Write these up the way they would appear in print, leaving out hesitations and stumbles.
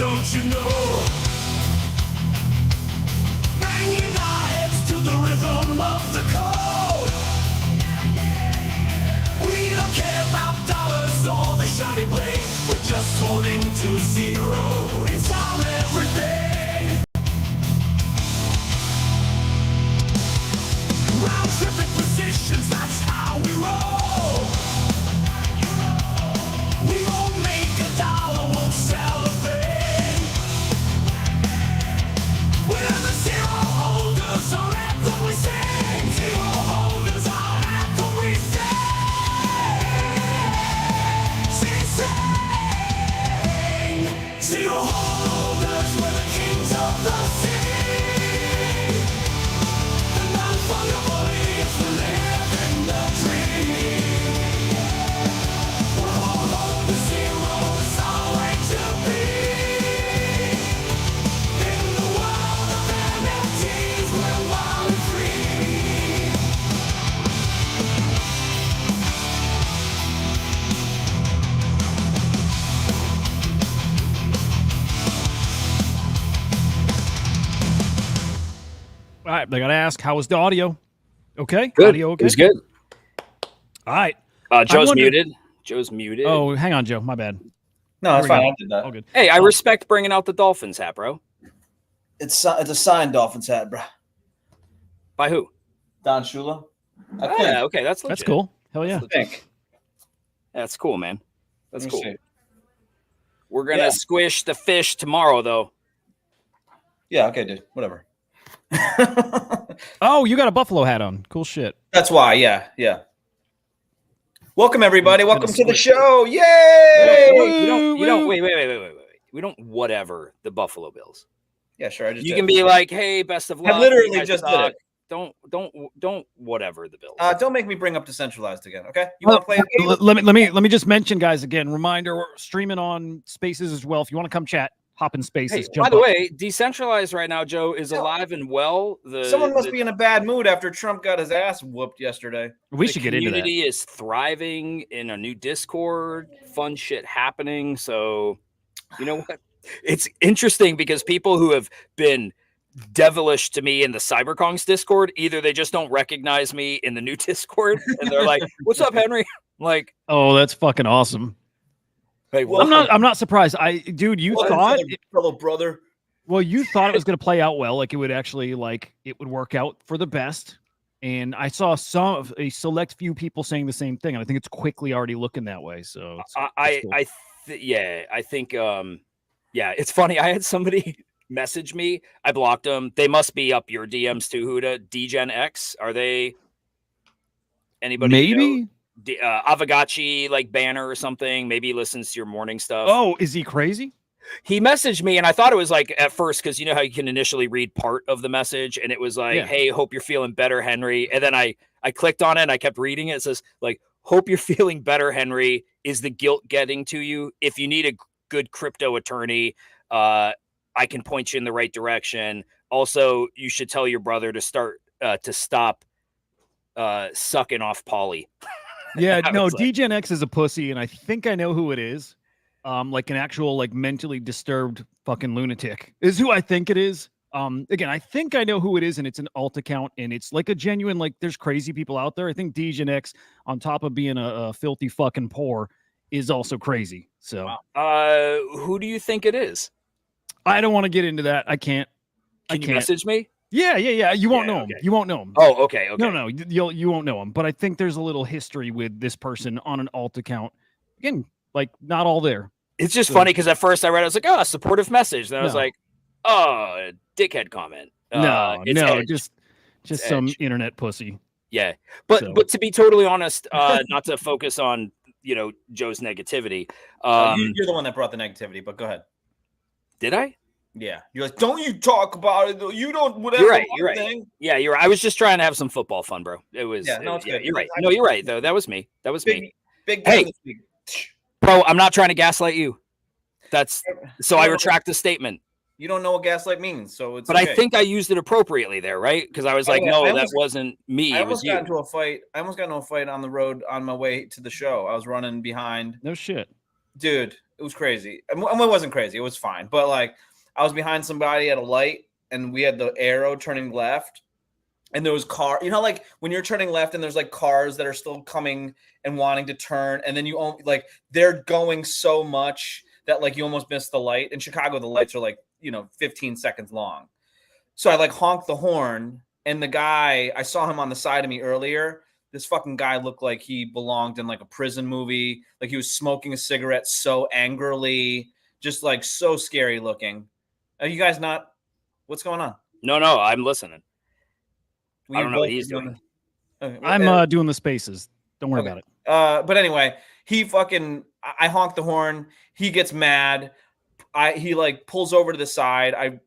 don't you know? Banging our heads to the rhythm of the code. We don't care about dollars or the shiny blade. We're just holding to zero. It's our everything. Round tripping positions, that's how we roll. We won't make a dollar, won't sell a thing. We're the zero holders, our anthem we sing. Zero holders, our anthem we sing. Zero holders, we're the kings of the sea. The non-fungible is the living the dream. We're all on the zero, it's our way to be. In the world of NFTs, we're wild and free. All right, I gotta ask, how was the audio? Okay, Good. audio okay? It was good. All right. Joe's muted. Joe's muted. Oh, hang on, Joe. My bad. No, that's Here we fine. go. I did that. All good. Hey, I respect bringing out the Dolphins hat, bro. It's a signed Dolphins hat, bro. By who? Don Shula. I Oh, think. yeah, okay, that's legit. That's cool. Hell yeah. I think. That's cool, man. That's Let me cool. see. We're gonna Yeah. squish the fish tomorrow, though. Yeah, okay, dude. Whatever. Oh, you got a buffalo hat on. Cool shit. That's why, yeah. Welcome, everybody. It's Welcome gonna to the squish. show. Yay! You don't. Wait. We don't whatever the Buffalo Bills. Yeah, sure. I just You did. can be like, hey, best of luck. I literally you guys just did suck. it. Don't whatever the Bills. Don't make me bring up Decentralized again, okay? You want to play a game? Let me just mention, guys, again, reminder, we're streaming on Spaces as well. If you want to come chat, hop in Spaces. Hey, jump by the up. way, Decentralized right now, Joe, is alive and well. Someone must be in a bad mood after Trump got his ass whooped yesterday. We should get into that. The community is thriving in a new Discord. Fun shit happening. So, you know what? It's interesting because people who have been devilish to me in the CyberKongz Discord, either they just don't recognize me in the new Discord, and they're like, "What's up, Henry?" I'm like, Oh, that's fucking awesome. hey, Well, I'm not surprised. Dude, you thought fellow brother. well, you thought it was going to play out well, like it would actually it would work out for the best. And I saw a select few people saying the same thing, and I think it's quickly already looking that way. So I think it's funny. I had somebody message me. I blocked them. They must be up your DMs too, Hudah. DGen X. Are they anybody? Maybe. Avagachi like banner or something. Maybe he listens to your morning stuff. Oh, is he crazy? He messaged me, and I thought it was like at first, because you know how you can initially read part of the message, and it was like, Yeah. "Hey, hope you're feeling better, Henry." And then I clicked on it, and I kept reading it. It says like, "Hope you're feeling better, Henry. Is the guilt getting to you? If you need a good crypto attorney, I can point you in the right direction. Also, you should tell your brother to stop sucking off Polly." Yeah, no, was like- DGen X is a pussy, and I think I know who it is. Like an actual mentally disturbed fucking lunatic is who I think it is. Again, I think I know who it is, and it's an alt account, and it's like a genuine, there's crazy people out there. I think DGen X, on top of being a filthy fucking poor, is also crazy. So, who do you think it is? I don't want to get into that. I can't. Can you message me? Yeah. You won't know him. Okay. You won't know him. Oh, okay. No, you won't know him. But I think there's a little history with this person on an alt account. Again, not all there. It's just funny because at first I read it, I was like, "Oh, a supportive message." Then I was like, "Oh, a dickhead comment." Just some internet pussy. Yeah, but to be totally honest, not to focus on Joe's negativity. You're the one that brought the negativity, but go ahead. Did I? Yeah, you're like, don't you talk about it? You don't. Whatever. You're right. Yeah, you're right. I was just trying to have some football fun, bro. It was. Yeah, no, it's good. You're right. No, you're right though. That was me. Big. Hey, bro, I'm not trying to gaslight you. I retract the statement. You don't know what gaslight means, so it's. But okay. I think I used it appropriately there, right? Because I was like, that wasn't me. I almost got into a fight. I almost got into a fight on the road on my way to the show. I was running behind. No shit, dude. It was crazy. I mean, it wasn't crazy. It was fine. But like, I was behind somebody at a light, and we had the arrow turning left, and there was car. You know, like when you're turning left, and there's like cars that are still coming and wanting to turn, and then you like they're going so much that like you almost miss the light. In Chicago, the lights are like 15 seconds long. So I like honked the horn, and the guy, I saw him on the side of me earlier. This fucking guy looked like he belonged in like a prison movie. Like he was smoking a cigarette so angrily, just like so scary looking. Are you guys not? What's going on? No, I'm listening. I don't know what he's doing. I'm doing the spaces. Don't worry about it. But anyway, I honked the horn. He gets mad. He like pulls over to the side.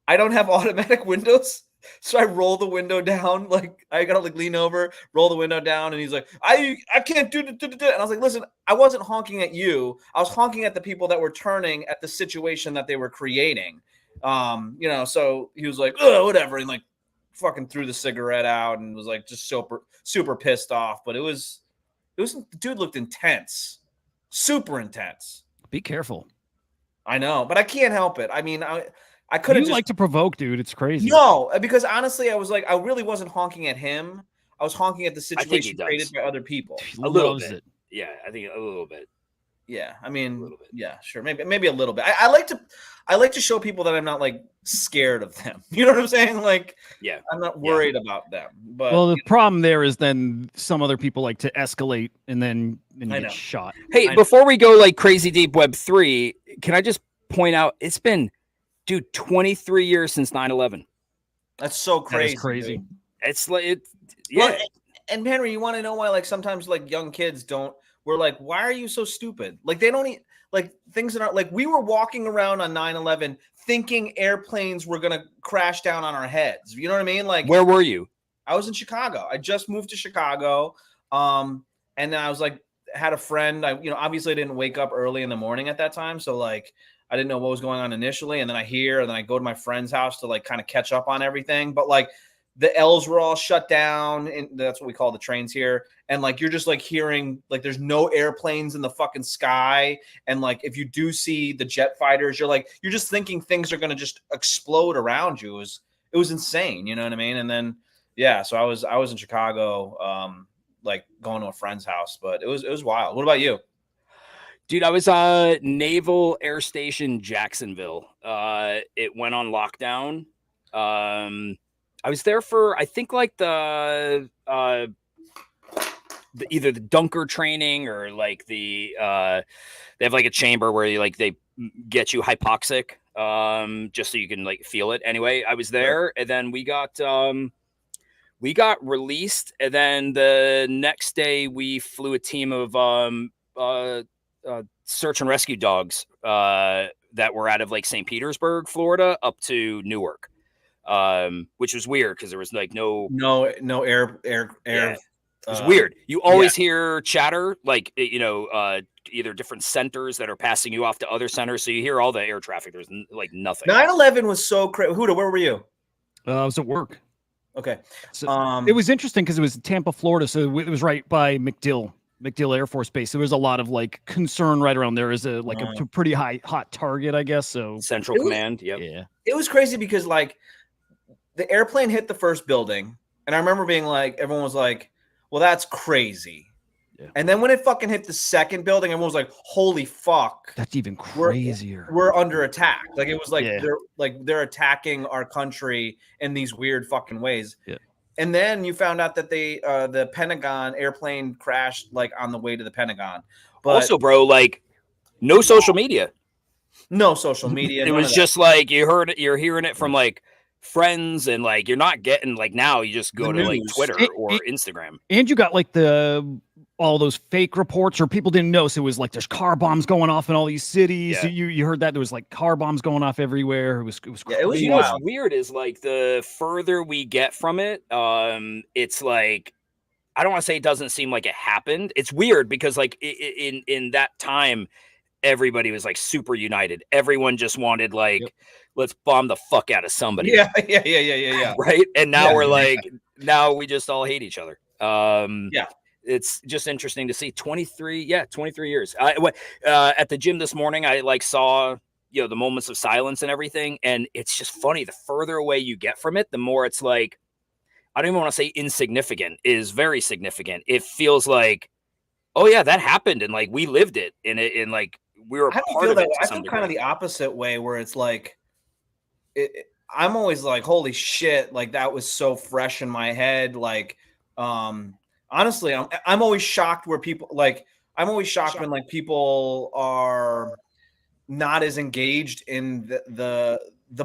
I don't have automatic windows. So I roll the window down, like I gotta like lean over, roll the window down, and he's like, I can't do it. And I was like, listen, I wasn't honking at you. I was honking at the people that were turning at the situation that they were creating. So he was like, oh, whatever, and like fucking threw the cigarette out and was like just super pissed off. But it was the dude looked intense, super intense. Be careful. I know, but I can't help it. I mean, I could have just like to provoke, dude. It's crazy. No, because honestly, I was like, I really wasn't honking at him. I was honking at the situation created by other people. A little bit. Yeah, I think a little bit. Yeah, I mean, yeah, sure, maybe a little bit. I like to show people that I'm not like scared of them. You know what I'm saying? Like, yeah, I'm not worried about them. But well, the problem there is then some other people like to escalate and then you get shot. Hey, before we go like crazy deep Web 3, can I just point out it's been 23 years since 9/11. That's so crazy. That is crazy. Dude. It's like yeah. Well, and Henry, you want to know why? Like sometimes, like young kids don't. We're like, why are you so stupid? Like they don't eat like things that aren't like we were walking around on 9/11 thinking airplanes were gonna crash down on our heads. You know what I mean? Like where were you? I was in Chicago. I just moved to Chicago. And then I was like, had a friend. Obviously I didn't wake up early in the morning at that time, so like. I didn't know what was going on initially. And then and then I go to my friend's house to like kind of catch up on everything. But like the L's were all shut down. And that's what we call the trains here. And like, you're just like hearing, like, there's no airplanes in the fucking sky. And like, if you do see the jet fighters, you're just thinking things are going to just explode around you. It was insane. You know what I mean? And then, yeah, so I was in Chicago, like going to a friend's house, but it was wild. What about you? Dude, I was Naval Air Station Jacksonville. It went on lockdown. I was there for I think like the either the dunker training or like the they have like a chamber where they get you hypoxic just so you can like feel it. Anyway, I was there and then we got released, and then the next day we flew a team of search and rescue dogs that were out of like St. Petersburg, Florida, up to Newark, which was weird because there was like no air. Yeah. It was weird. You always hear chatter, like either different centers that are passing you off to other centers, so you hear all the air traffic. There's like nothing. 9/11 was so crazy. Hudah, where were you? I was at work. Okay. So it was interesting because it was Tampa, Florida, so it was right by MacDill Air Force Base. There was a lot of like concern right around there. Is a pretty hot target, I guess. So Central Command. Yep. Yeah. It was crazy because like the airplane hit the first building, and I remember being like, everyone was like, "Well, that's crazy." Yeah. And then when it fucking hit the second building, everyone was like, "Holy fuck, that's even crazier. We're under attack." Like it was like they're attacking our country in these weird fucking ways. Yeah. And then you found out that the Pentagon airplane crashed like on the way to the Pentagon. But also, bro, like no social media. No social media. It was just like you're hearing it from like friends, and like you're not getting like now you just go to like Twitter or Instagram. And you got like all those fake reports, or people didn't know. So it was like there's car bombs going off in all these cities. Yeah. So you heard that there was like car bombs going off everywhere. It was crazy. Yeah, it was what's weird is like the further we get from it, it's like I don't want to say it doesn't seem like it happened. It's weird because like in that time, everybody was like super united. Everyone just wanted like let's bomb the fuck out of somebody. Yeah. Right. And now we're like now we just all hate each other. Yeah. it's just interesting to see 23 years. At the gym this morning, I like saw, you know, the moments of silence and everything, and it's just funny. The further away you get from it, the more it's like, I don't even want to say insignificant, is very significant. It feels like, oh yeah, that happened, and like we lived it, and like we were a I don't part feel of that it way. to I some feel kind of degree. the opposite way, where it's like, I'm always like, holy shit, like that was so fresh in my head. Like, honestly, I'm always shocked where people like, I'm always shocked when like people are not as engaged in the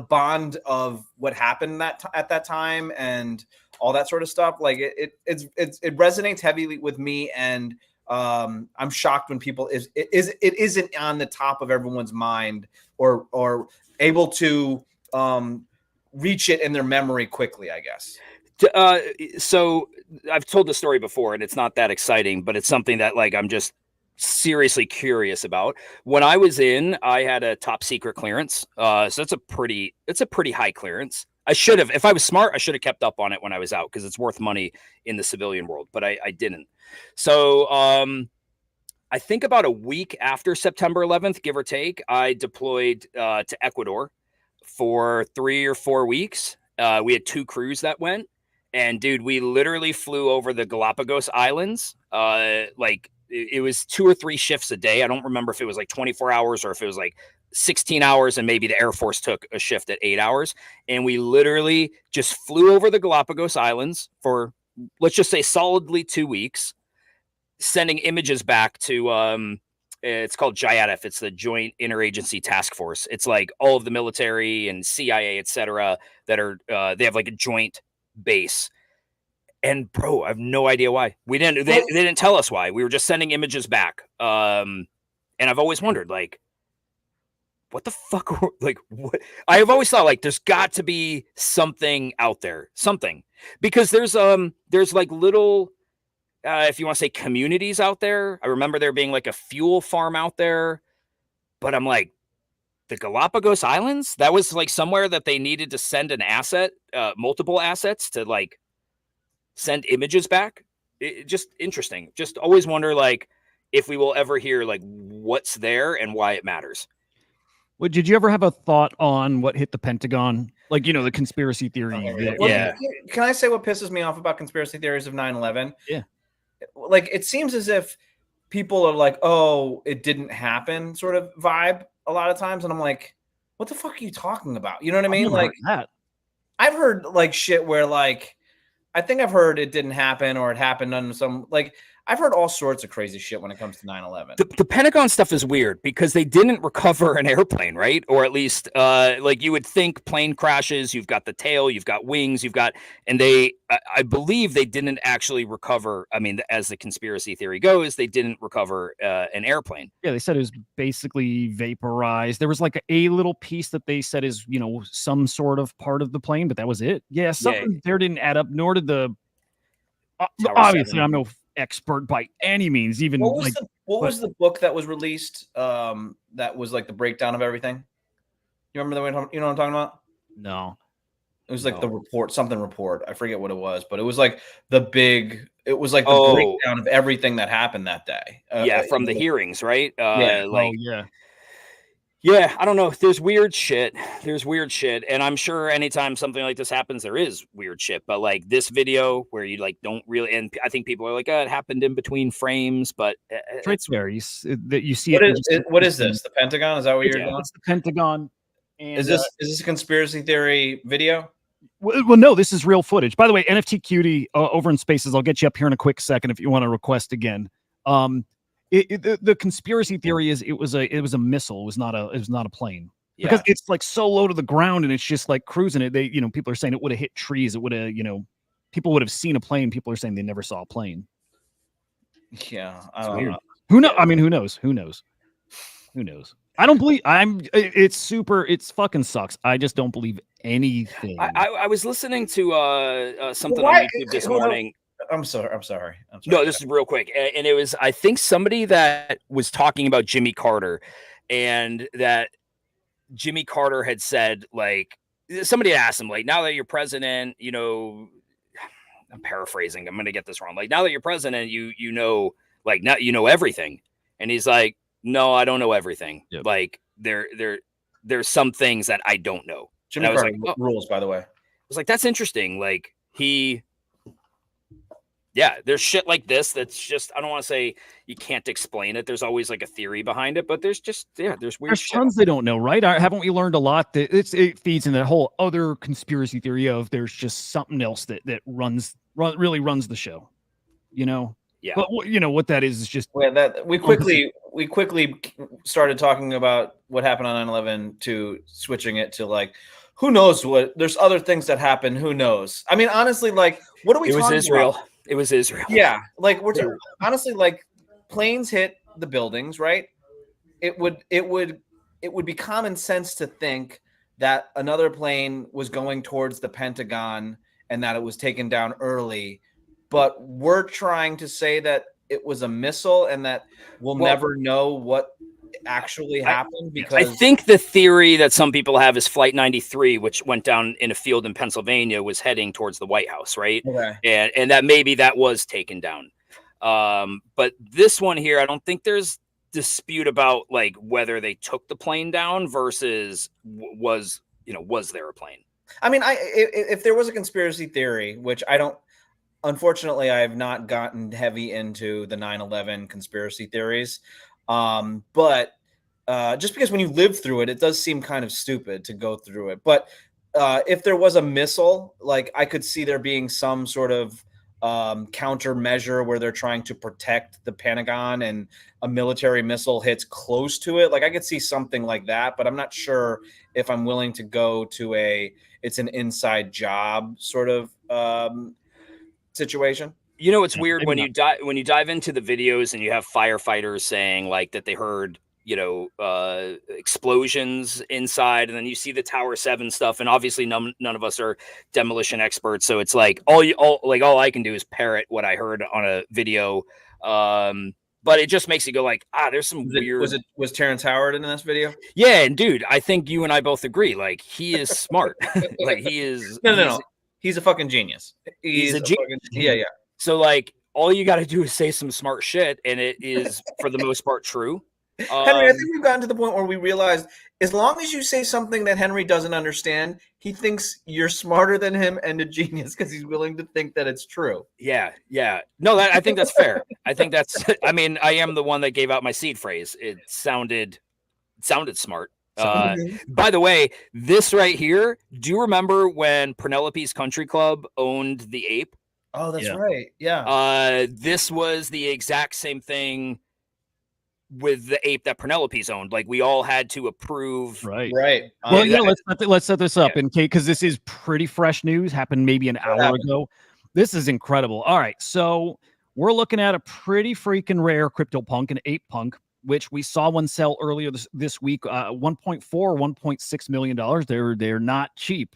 bond of what happened at that time and all that sort of stuff. Like it resonates heavily with me, and I'm shocked when people it isn't on the top of everyone's mind or able to reach it in their memory quickly, I guess. So I've told the story before, and it's not that exciting, but it's something that like I'm just seriously curious about. When I was in, I had a top secret clearance. So it's a pretty high clearance. I should have, if I was smart, I should have kept up on it when I was out, because it's worth money in the civilian world, but I didn't. So I think about a week after September 11th, give or take, I deployed to Ecuador for 3 or 4 weeks. We had 2 crews that went. And dude, we literally flew over the Galapagos Islands. Like it was 2 or 3 shifts a day. I don't remember if it was like 24 hours or if it was like 16 hours, and maybe the Air Force took a shift at 8 hours. And we literally just flew over the Galapagos Islands for, let's just say, solidly 2 weeks, sending images back to it's called JIATF. It's the Joint Interagency Task Force. It's like all of the military and CIA, etc., that are they have like a joint base. And bro, I have no idea why. They didn't tell us why. We were just sending images back. And I've always wondered, like, what the fuck? Like, what? I have always thought, like, there's got to be something out there, something, because there's like little, if you want to say, communities out there. I remember there being like a fuel farm out there, but I'm like, the Galapagos Islands, that was like somewhere that they needed to send an asset, multiple assets to like send images back. Just interesting. Just always wonder, like, if we will ever hear like what's there and why it matters. Well, did you ever have a thought on what hit the Pentagon? Like, you know, the conspiracy theory. Yeah. Can I say what pisses me off about conspiracy theories of 9/11? Yeah. Like, it seems as if people are like, oh, it didn't happen sort of vibe a lot of times. And I'm like, what the fuck are you talking about? You know what I mean? Like, that. I've heard like shit where like, I think I've heard it didn't happen or it happened on some, like, I've heard all sorts of crazy shit when it comes to 9/11. The Pentagon stuff is weird because they didn't recover an airplane, right? Or at least, like you would think, plane crashes, you've got the tail, you've got wings, and I believe they didn't actually recover. I mean, as the conspiracy theory goes, they didn't recover an airplane. Yeah, they said it was basically vaporized. There was like a little piece that they said is, you know, some sort of part of the plane, but that was it. Yeah, something there didn't add up, nor did the. Obviously, I'm no expert by any means. Even what was the book that was released? That was like the breakdown of everything. You remember you know what I'm talking about? No, it was like the report, something report. I forget what it was, but it was like the breakdown of everything that happened that day. From the hearings, right? Yeah. Yeah, I don't know. There's weird shit. And I'm sure anytime something like this happens, there is weird shit. But like this video where you like don't really, and I think people are like, oh, it happened in between frames, but it's varies that you see. What is this? The Pentagon? Is that what you're doing? It's the Pentagon. And, is this a conspiracy theory video? Well, no, this is real footage. By the way, NFT Cutie over in Spaces. I'll get you up here in a quick second if you want to request again. The conspiracy theory is it was a missile. It was not a plane because it's like so low to the ground and it's just like cruising it. People are saying it would have hit trees. It would have, people would have seen a plane. People are saying they never saw a plane. Yeah, weird. Who knows? I mean, who knows? Who knows? I don't believe it's fucking sucks. I just don't believe anything. I was listening to something on YouTube this morning. I'm sorry. No, this is real quick. And it was, I think, somebody that was talking about Jimmy Carter, and that Jimmy Carter had said, like, somebody asked him, like, now that you're president, I'm paraphrasing. I'm going to get this wrong. Like, now that you're president, you know, like, now you know everything. And he's like, no, I don't know everything. Yep. Like, there's some things that I don't know. Jimmy And I was Carter like, rules, by the way. I was like, that's interesting. Like, yeah, there's shit like this that's just, I don't want to say you can't explain it. There's always like a theory behind it, but there's just, there's weird There's shit. tons they don't know, right? Haven't we learned a lot that it feeds in that whole other conspiracy theory of there's just something else that really runs the show, you know? Yeah. But you know what that is just Yeah, that we quickly started talking about what happened on 9/11 to switching it to like, who knows what? There's other things that happen. Who knows? I mean, honestly, like, what are we? It was talking Israel. about? It was Israel. Yeah, like honestly, like, planes hit the buildings, right? It would be common sense to think that another plane was going towards the Pentagon and that it was taken down early, but we're trying to say that it was a missile and that we'll never know what actually happened, because I think the theory that some people have is Flight 93, which went down in a field in Pennsylvania, was heading towards the White House, right? Okay. And that maybe that was taken down. But this one here, I don't think there's dispute about like whether they took the plane down versus was there a plane? I mean, if there was a conspiracy theory, which I don't, unfortunately, I have not gotten heavy into the 9/11 conspiracy theories. But just because when you live through it, it does seem kind of stupid to go through it. But if there was a missile, like, I could see there being some sort of countermeasure where they're trying to protect the Pentagon and a military missile hits close to it. Like, I could see something like that, but I'm not sure if I'm willing to go to it's an inside job sort of situation. You know, it's weird when you dive into the videos and you have firefighters saying like that they heard, explosions inside, and then you see the Tower 7 stuff, and obviously none of us are demolition experts, so it's like all I can do is parrot what I heard on a video. But it just makes you go like, there's some weird. Was Terrence Howard in this video? Yeah, and dude, I think you and I both agree. Like, he is smart. Like, he is. No. He's a fucking genius. He's a genius. Yeah. So like, all you got to do is say some smart shit, and it is for the most part true. Henry, I think we've gotten to the point where we realize as long as you say something that Henry doesn't understand, he thinks you're smarter than him and a genius because he's willing to think that it's true. Yeah. No, I think that's fair. I think that's. I mean, I am the one that gave out my seed phrase. It sounded smart. By the way, this right here. Do you remember when Penelope's Country Club owned the Ape? Oh, that's right. Yeah. This was the exact same thing with the Ape that Penelope's owned. Like, we all had to approve. Right. Well, let's set this up in case, because this is pretty fresh news. Happened maybe an hour ago. This is incredible. All right, so we're looking at a pretty freaking rare CryptoPunk, an Ape Punk, which we saw one sell earlier this week. 1.4, $1.6 million. They're not cheap.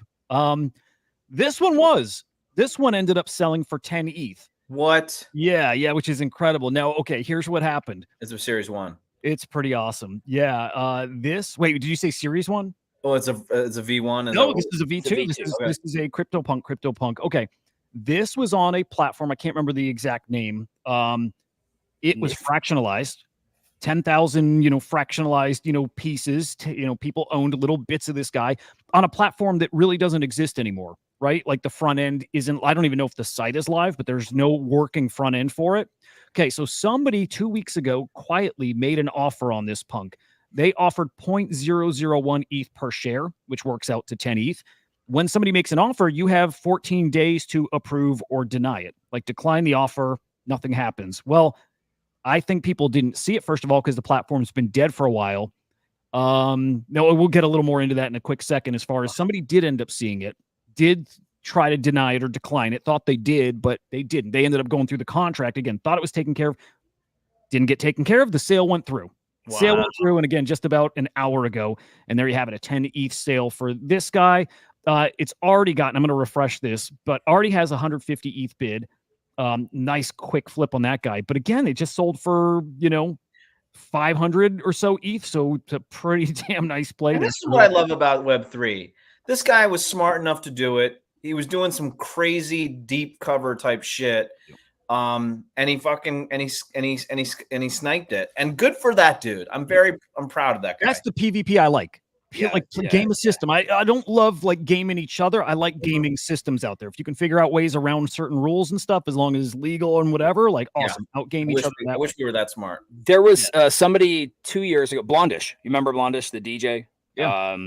This one ended up selling for 10 ETH. What? Yeah, which is incredible. Now, okay, here's what happened. It's a Series 1. It's pretty awesome. Yeah. Wait, did you say Series 1? Oh, it's a V1. No, this is a V2. This is a CryptoPunk. Okay. This was on a platform. I can't remember the exact name. It was fractionalized. 10,000, fractionalized, pieces. People owned little bits of this guy on a platform that really doesn't exist anymore, right? Like, the front end isn't, I don't even know if the site is live, but there's no working front end for it. Okay, so somebody 2 weeks ago quietly made an offer on this punk. They offered 0.001 ETH per share, which works out to 10 ETH. When somebody makes an offer, you have 14 days to approve or deny it. Like, decline the offer, nothing happens. Well, I think people didn't see it, first of all, because the platform's been dead for a while. No, we'll get a little more into that in a quick second. As far as somebody did end up seeing it, did try to deny it or decline it, thought they did, but they didn't. They ended up going through the contract again, thought it was taken care of, didn't get taken care of. The sale went through. Wow. Sale went through, and again, just about an hour ago, and there you have it, a 10 ETH sale for this guy. It's already gotten, I'm going to refresh this, but already has 150 ETH bid. Nice quick flip on that guy. But again, it just sold for, 500 or so ETH. So it's a pretty damn nice play. And this is what I love about Web3. This guy was smart enough to do it. he was doing some crazy deep cover type shit. And he fucking and he sniped it. And good for that dude. I'm proud of that guy. That's the PvP I like. Yeah, Like yeah, game a system. I don't love like gaming each other. I like gaming systems out there. If you can figure out ways around certain rules and stuff, as long as it's legal and whatever, like awesome. Outgame each other. I wish we were that smart. There was somebody 2 years ago, Blondish. You remember Blondish, the DJ? Yeah.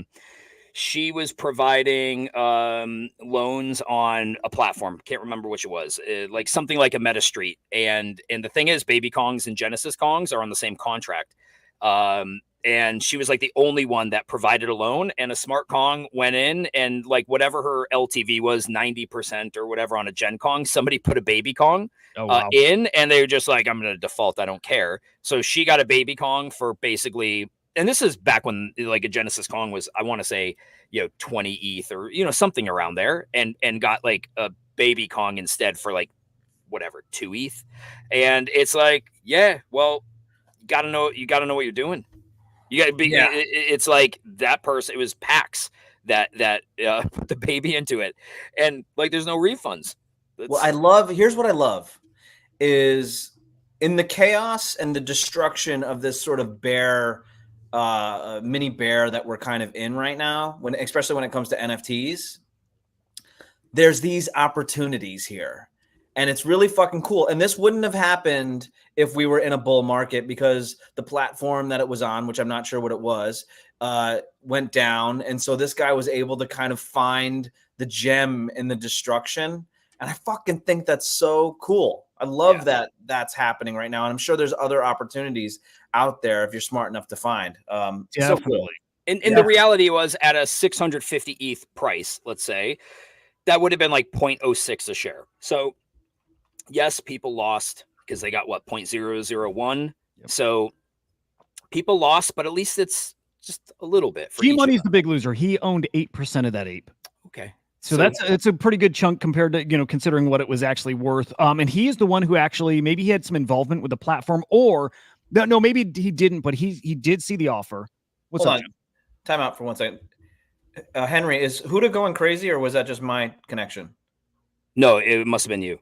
She was providing loans on a platform. Can't remember which it was. Like something like a Meta Street. And the thing is, Baby Kongs and Genesis Kongs are on the same contract. And she was like the only one that provided a loan, and a smart Kong went in and like whatever her LTV was, 90% or whatever on a Gen Kong, somebody put a Baby Kong in, and they were just like, I'm going to default. I don't care. So she got a Baby Kong for basically, and this is back when like a Genesis Kong was, I want to say, 20 ETH or, something around there, and got like a Baby Kong instead for like whatever, 2 ETH. And it's like, yeah, well, you got to know what you're doing. You got to be. Yeah. It's like that person. It was PAX that put the baby into it, and like there's no refunds. Here's what I love is in the chaos and the destruction of this sort of bear, mini bear that we're kind of in right now. Especially when it comes to NFTs, there's these opportunities here. And it's really fucking cool. And this wouldn't have happened if we were in a bull market, because the platform that it was on, which I'm not sure what it was, went down. And so this guy was able to kind of find the gem in the destruction. And I fucking think that's so cool. I love that that's happening right now. And I'm sure there's other opportunities out there if you're smart enough to find. So cool. And the reality was, at a 650 ETH price, let's say, that would have been like 0.06 a share. So yes, people lost because they got 0.001. Yep. So people lost, but at least it's just a little bit. G-Money's the big loser. He owned 8% of that ape. Okay. So it's a pretty good chunk compared to, considering what it was actually worth. And he is the one who actually, maybe he had some involvement with the platform, or no, maybe he didn't, but he did see the offer. Hold on. Time out for 1 second. Henry, is Hudah going crazy, or was that just my connection? No, it must have been you.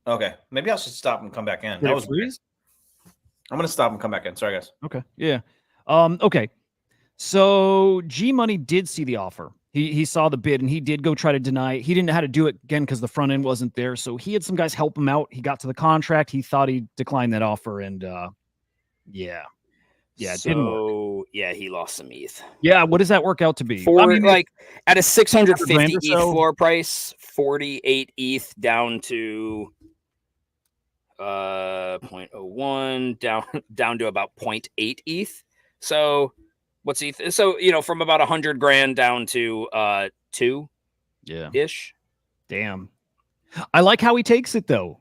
Okay, maybe I should stop and come back in. That was freeze. I'm gonna stop and come back in. Sorry, guys. Okay, yeah. Okay. So G Money did see the offer. He saw the bid, and he did go try to deny it. He didn't know how to do it again because the front end wasn't there. So he had some guys help him out. He got to the contract. He thought he declined that offer, and yeah, it didn't work. Yeah, he lost some ETH. Yeah, what does that work out to be? Like at a 650 ETH floor price, 48 ETH down to 0.01 down to about 0.8 ETH. So what's ETH? So from about 100 grand down to 2 ish. Damn. I like how he takes it though.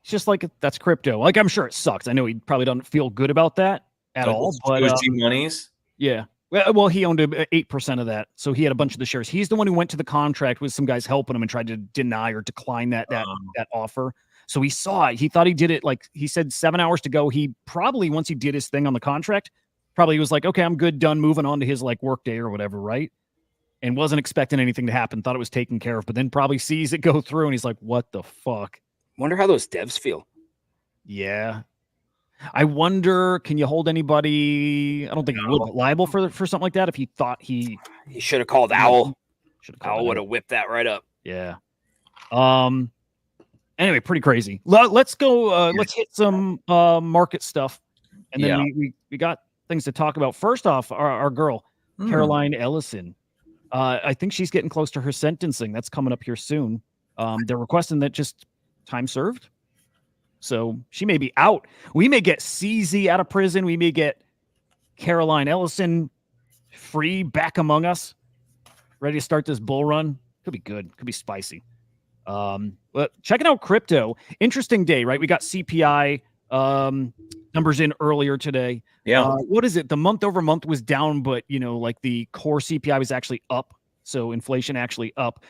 It's just like, that's crypto. Like, I'm sure it sucks. I know he probably doesn't feel good about that at all. But it was G-Money's. Yeah. Well, he owned 8% of that, so he had a bunch of the shares. He's the one who went to the contract with some guys helping him and tried to deny or decline that offer. So he saw it. He thought he did it, like he said, 7 hours to go. He probably, once he did his thing on the contract, probably was like, okay, I'm good, done, moving on to his like work day or whatever, right? And wasn't expecting anything to happen. Thought it was taken care of, but then probably sees it go through, and he's like, what the fuck? Wonder how those devs feel. Yeah. I wonder, can you hold anybody? I don't think he would, but liable for something like that if he thought he should have called Owl. Owl would have whipped that right up. Yeah. Anyway, pretty crazy. Let's go. Let's hit some market stuff, and then we got things to talk about. First off, our girl Caroline Ellison. I think she's getting close to her sentencing. That's coming up here soon. They're requesting that just time served. So she may be out. We may get CZ out of prison. We may get Caroline Ellison free, back among us, ready to start this bull run. Could be good. Could be spicy. But checking out crypto. Interesting day, right? We got CPI numbers in earlier today. Yeah. What is it? The month over month was down, but like the core CPI was actually up. So inflation actually up.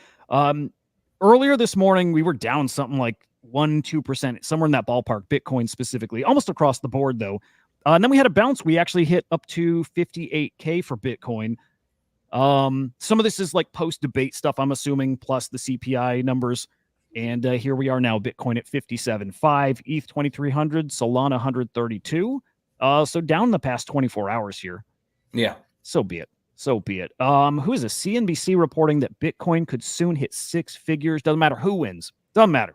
Earlier this morning, we were down something like 1-2%, somewhere in that ballpark, Bitcoin specifically, almost across the board though. And then we had a bounce. We actually hit up to 58K for Bitcoin. Some of this is like post-debate stuff, I'm assuming, plus the CPI numbers. And here we are now, Bitcoin at 57.5, ETH 2,300, Solana 132. So down the past 24 hours here. Yeah. So be it. So be it. Who is a CNBC reporting that Bitcoin could soon hit 6 figures? Doesn't matter who wins. Doesn't matter.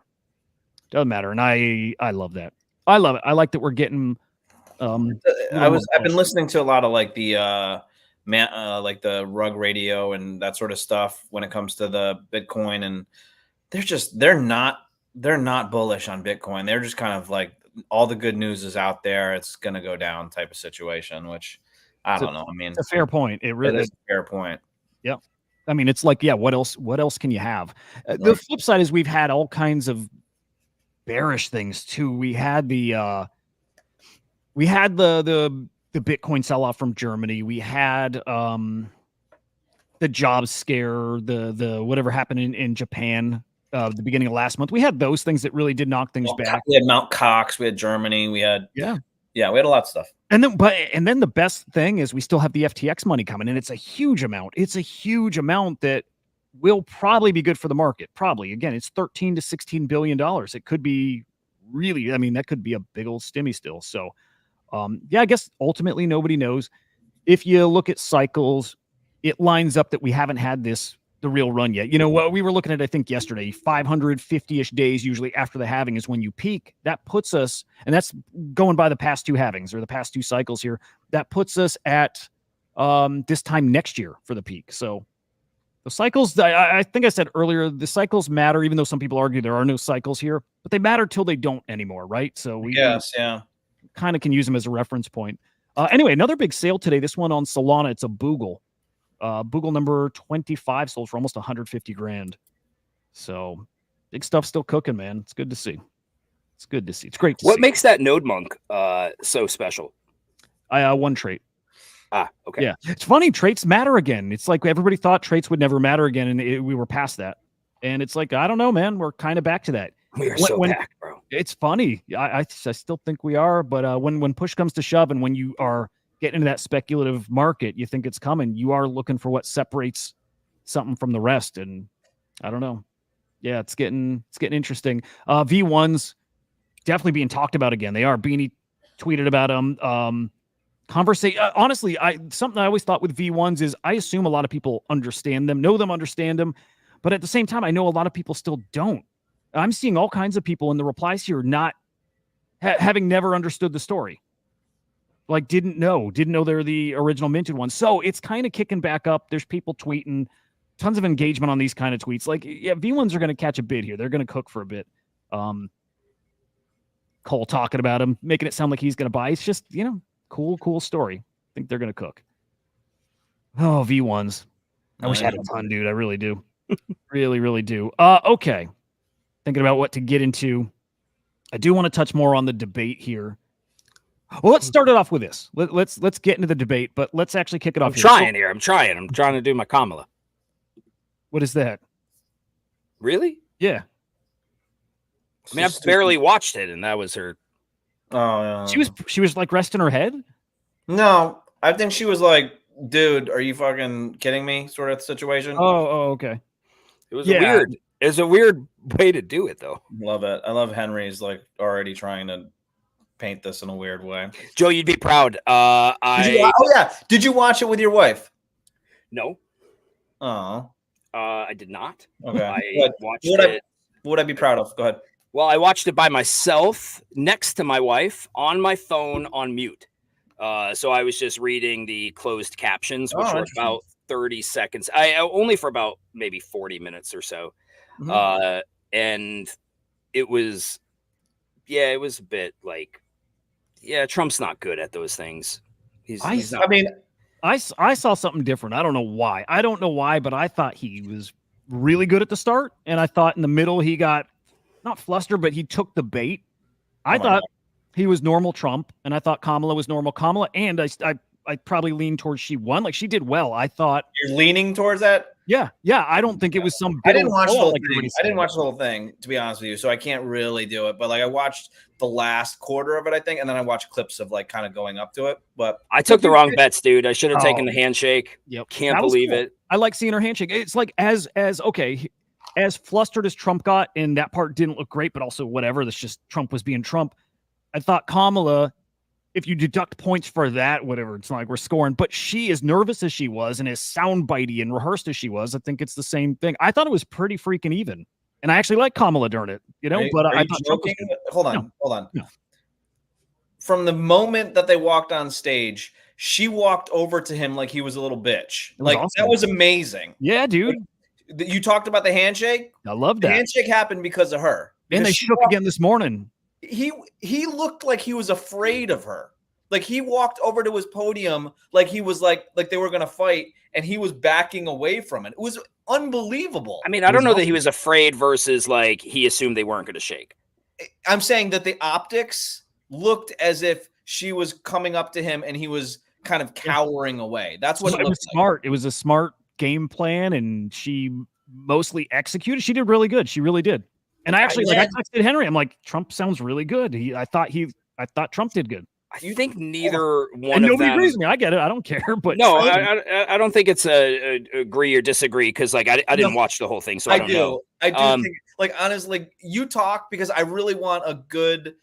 Doesn't matter. And I love that. I love it. I like that we're getting. I've been listening to a lot of like the like the rug radio and that sort of stuff when it comes to the Bitcoin, and they're not bullish on Bitcoin. They're just kind of like, all the good news is out there, it's gonna go down type of situation, which I don't know. I mean, it's a fair point. It really is a fair point. Yep. I mean, it's like, yeah, what else can you have? The flip side is we've had all kinds of bearish things too. We had the Bitcoin sell-off from Germany. We had the job scare, the whatever happened in Japan the beginning of last month. We had those things that really did knock things back. We had Mount Cox, we had Germany, we had we had a lot of stuff. And then the best thing is we still have the FTX money coming, and it's a huge amount. It's a huge amount that will probably be good for the market. Probably. Again, it's $13 to $16 billion. It could be really, I mean, that could be a big old stimmy still. So yeah, I guess ultimately nobody knows. If you look at cycles, it lines up that we haven't had the real run yet. You know what we were looking at, I think yesterday, 550-ish days usually after the halving is when you peak. That puts us, and that's going by the past 2 halvings or the past 2 cycles here, that puts us at this time next year for the peak. So the cycles, I think I said earlier, the cycles matter, even though some people argue there are no cycles here, but they matter till they don't anymore, right? So we kind of can use them as a reference point. Anyway, another big sale today, this one on Solana, it's a Boogle. Boogle number 25 sold for almost 150 grand. So big stuff still cooking, man. It's good to see. It's good to see. It's great to see. What makes that Node Monk so special? One trait. Okay. Yeah. It's funny. Traits matter again. It's like everybody thought traits would never matter again, and we were past that. And it's like, I don't know, man. We're kind of back to that. We are so back, bro. It's funny. I still think we are, but when push comes to shove, and when you are getting into that speculative market, you think it's coming. You are looking for what separates something from the rest, and I don't know. Yeah, it's getting interesting. V1s definitely being talked about again. They are. Beanie tweeted about them. Conversation. Honestly, something I always thought with V1s is I assume a lot of people understand them, know them, understand them, but at the same time, I know a lot of people still don't. I'm seeing all kinds of people in the replies here not having never understood the story. Like didn't know they're the original minted ones. So it's kind of kicking back up. There's people tweeting, tons of engagement on these kind of tweets. Like, yeah, V1s are going to catch a bid here. They're going to cook for a bit. Cole talking about him, making it sound like he's going to buy. It's just, cool story. I think they're going to cook. Oh, V1s. I wish I had a ton, dude. I really do. really, really do. Okay. Thinking about what to get into. I do want to touch more on the debate here. Well, let's start it off with this. Let's get into the debate, but let's actually kick it off. I'm trying to do my Kamala. What is that? Really? Yeah. I mean, I've barely watched it, and that was her. Oh, yeah. She was like resting her head. No, I think she was like, "Dude, are you fucking kidding me?" Sort of situation. Oh, okay. It was weird. It was a weird way to do it, though. Love it. I love Henry's like already trying to paint this in a weird way. Joe, you'd be proud. Did you watch it with your wife? No. Oh. I did not. Okay. I watched it. What would I be proud of? Go ahead. Well, I watched it by myself next to my wife on my phone on mute. So I was just reading the closed captions, which were about 30 seconds. I only for about maybe 40 minutes or so. Mm-hmm. And it was a bit like, Trump's not good at those things. He's not. I saw something different. I don't know why, but I thought he was really good at the start. And I thought in the middle, he got not flustered, but he took the bait. I thought he was normal Trump, and I thought Kamala was normal Kamala. And I probably leaned towards she won. Like she did well. I thought you're leaning towards that. Yeah, I don't think it was some. I didn't watch the whole like thing. everybody's I didn't saying. watch the whole thing, to be honest with you, so I can't really do it. But like, I watched the last quarter of it, I think, and then I watched clips of like kind of going up to it. But I took the wrong bets, dude. I should have taken the Oh. handshake. Yep. Can't That was believe cool. it. I like seeing her handshake. It's like as okay, as flustered as Trump got, and that part didn't look great, but also whatever. That's just Trump was being Trump. I thought Kamala, if you deduct points for that, whatever, it's not like we're scoring, but she, as nervous as she was and as soundbitey and rehearsed as she was, I think it's the same thing. I thought it was pretty freaking even. And I actually like Kamala during it, you know, but I thought Trump was joking. good. Hold on. No. From the moment that they walked on stage, she walked over to him like he was a little bitch. It was Like awesome. that was amazing. Yeah, dude. You talked about the handshake. I love The that. handshake happened because of her. And they Because she shook walked- again this morning. He looked like he was afraid of her. Like he walked over to his podium like he was like they were gonna fight, and he was backing away from it. It was unbelievable. I mean, I don't know that he was afraid versus like he assumed they weren't going to shake. I'm saying that the optics looked as if she was coming up to him and he was kind of cowering away. That's what it was looked like. smart. It was a smart game plan, and she mostly executed. She did really good. She really did. And I actually I texted Henry. I'm like, Trump sounds really good. I thought Trump did good. I think neither one And of nobody them. agrees with me. I get it. I don't care. But No, I don't think it's a agree or disagree because like I didn't watch the whole thing, so I don't know. I do think, like, honestly, you talk because I really want a good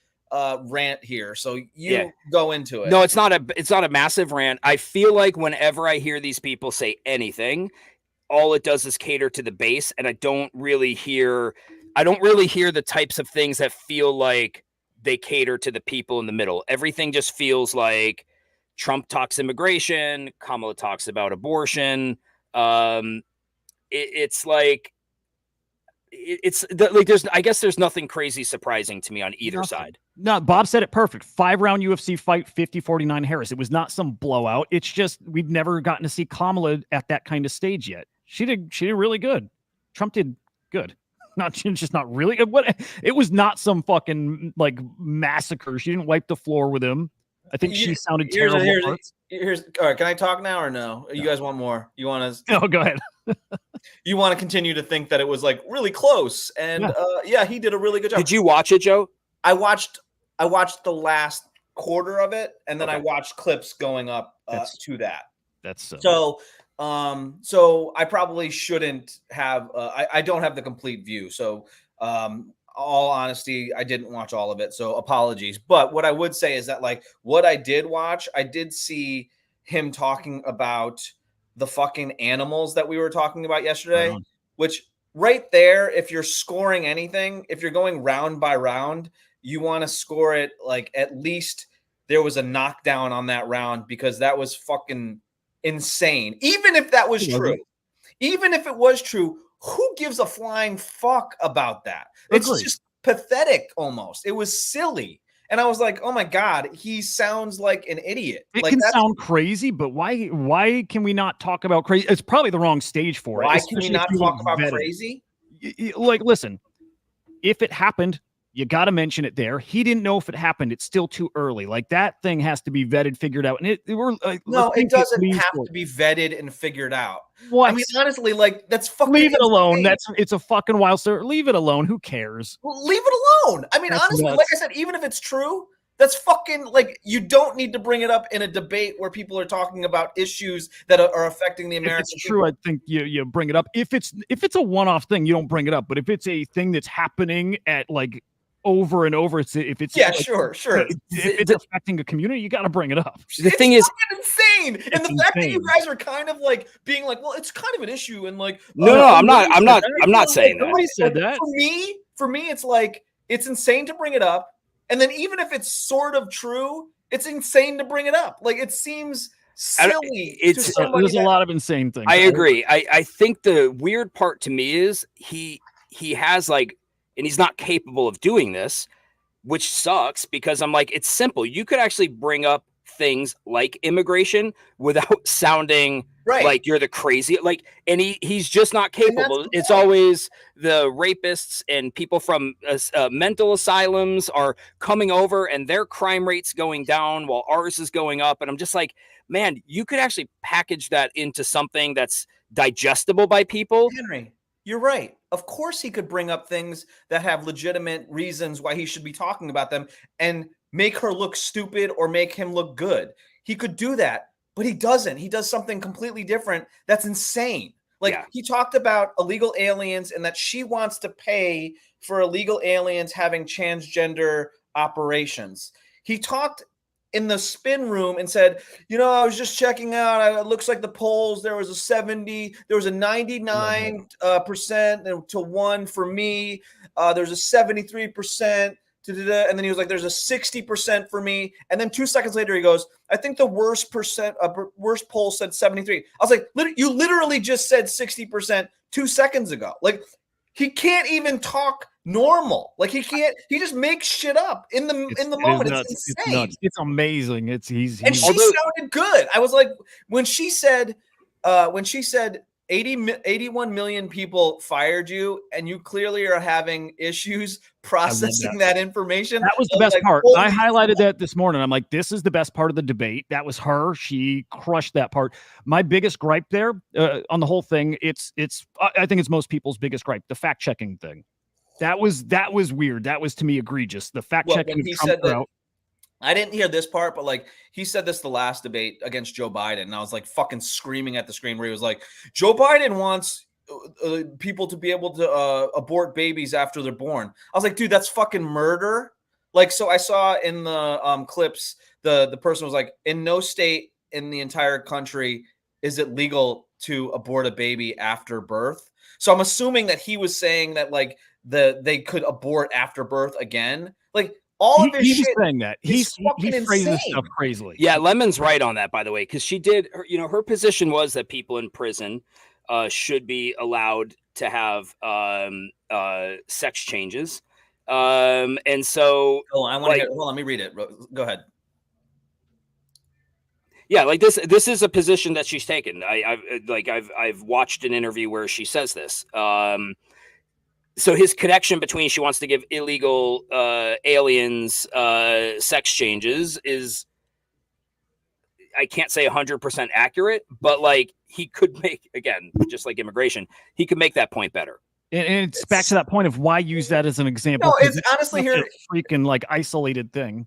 rant here. So you go into it. No, it's not a massive rant. I feel like whenever I hear these people say anything, all it does is cater to the base, and I don't really hear the types of things that feel like they cater to the people in the middle. Everything just feels like Trump talks immigration, Kamala talks about abortion. It's like I guess there's nothing crazy surprising to me on either side. No, Bob said it perfect. 5-round UFC fight, 50-49 Harris. It was not some blowout. It's just we've never gotten to see Kamala at that kind of stage yet. She did really good. Trump did good. Just not really. It was not some fucking like massacre. She didn't wipe the floor with him. I think she sounded terrible. Here's all right. Can I talk now or no? You guys want more? You want to? No, go ahead. You want to continue to think that it was like really close, and he did a really good job. Did you watch it, Joe? I watched the last quarter of it, and then I watched clips going up to that. That's so. So I probably shouldn't have. I don't have the complete view. So, all honesty, I didn't watch all of it. So apologies. But what I would say is that, like, what I did watch, I did see him talking about the fucking animals that we were talking about yesterday. Which right there, if you're scoring anything, if you're going round by round, you want to score it like at least there was a knockdown on that round, because that was fucking insane. Even if that was true, even if it was true, who gives a flying fuck about that? It's just pathetic almost. It was silly. And I was like, oh my God, he sounds like an idiot. It like, can sound crazy, but why can we not talk about crazy? It's probably the wrong stage for it. Why can we not talk about crazy? Like, listen, if it happened, you got to mention it there. He didn't know if it happened. It's still too early. Like, that thing has to be vetted, figured out. And it doesn't have to be vetted and figured out. What? I mean, honestly, like, that's fucking leave it alone. insane. It's a fucking wild story. Leave it alone. Who cares? Well, leave it alone. I mean, That's honestly, nuts. like I said, even if it's true, that's fucking, like, you don't need to bring it up in a debate where people are talking about issues that are affecting the American If it's true, I think you bring it up. If it's a one-off thing, you don't bring it up. But if it's a thing that's happening at like over and over, sure. If it's affecting a community, you got to bring it up. The thing is insane, and the fact that you guys are kind of like being like, well, it's kind of an issue, and like, no, I'm not saying that. Nobody said that. For me, it's like, it's insane to bring it up, and then even if it's sort of true, it's insane to bring it up. Like, it seems silly. There's a lot of insane things. I agree. I think the weird part to me is he has like. And he's not capable of doing this, which sucks, because I'm like, it's simple. You could actually bring up things like immigration without sounding Right. like you're the crazy, like, and he's just not capable. It's point. always the rapists and people from mental asylums are coming over and their crime rate's going down while ours is going up. And I'm just like, man, you could actually package that into something that's digestible by people. Henry, you're right. Of course he could bring up things that have legitimate reasons why he should be talking about them and make her look stupid or make him look good. He could do that, but he doesn't. He does something completely different. That's insane. Like he talked about illegal aliens and that she wants to pay for illegal aliens having transgender operations. He talked in the spin room and said, you know, I was just checking out. It looks like the polls, there was a 99% to 1 for me. There's a 73%. And then he was like, there's a 60% for me. And then 2 seconds later, he goes, I think the worst poll said 73. I was like, you literally just said 60% 2 seconds ago. Like, he can't even talk normal. Like, he just makes shit up in the moment. It's insane. It's amazing. And she sounded good. I was like, when she said 81 million people fired you, and you clearly are having issues processing that information. That was the best part. I highlighted that this morning. I'm like, this is the best part of the debate. That was her. She crushed that part. My biggest gripe there on the whole thing, I think it's most people's biggest gripe, the fact checking thing. That was weird. That was, to me, egregious. The fact checking. He said that. I didn't hear this part, but like he said this the last debate against Joe Biden, and I was like fucking screaming at the screen where he was like, Joe Biden wants people to be able to abort babies after they're born. I was like, dude, that's fucking murder. Like, so I saw in the clips, the person was like, in no state in the entire country is it legal to abort a baby after birth. So I'm assuming that he was saying that like they could abort after birth again. Like, all of this shit. Was saying that he phrases stuff crazily. Yeah, Lemon's right on that, by the way, because she did. Her position was that people in prison should be allowed to have sex changes, and so. Oh, I want to. Well, let me read it. Go ahead. Yeah, like this is a position that she's taken. I've watched an interview where she says this. So his connection between she wants to give illegal aliens sex changes is, I can't say 100% accurate, but like he could make, again, just like immigration, he could make that point better. And it's back to that point of why use that as an example. No, it's honestly here freaking like isolated thing.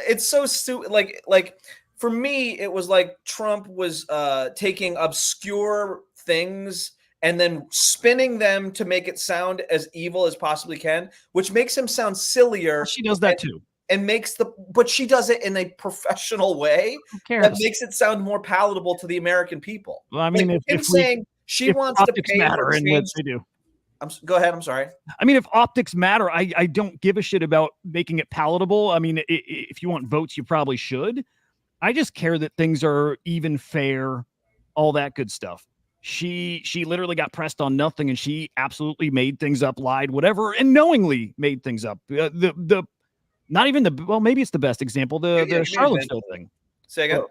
It's so stupid. Like for me, it was like Trump was taking obscure things and then spinning them to make it sound as evil as possibly can, which makes him sound sillier. She does that too. And but she does it in a professional way that makes it sound more palatable to the American people. Well, I mean, like if saying she wants to pay matter in what they do. Go ahead. I'm sorry. I mean, if optics matter, I don't give a shit about making it palatable. I mean, if you want votes, you probably should. I just care that things are even, fair, all that good stuff. She literally got pressed on nothing, and she absolutely made things up, lied, whatever, and knowingly made things up. Not even maybe it's the best example, the Charlottesville thing. Say again.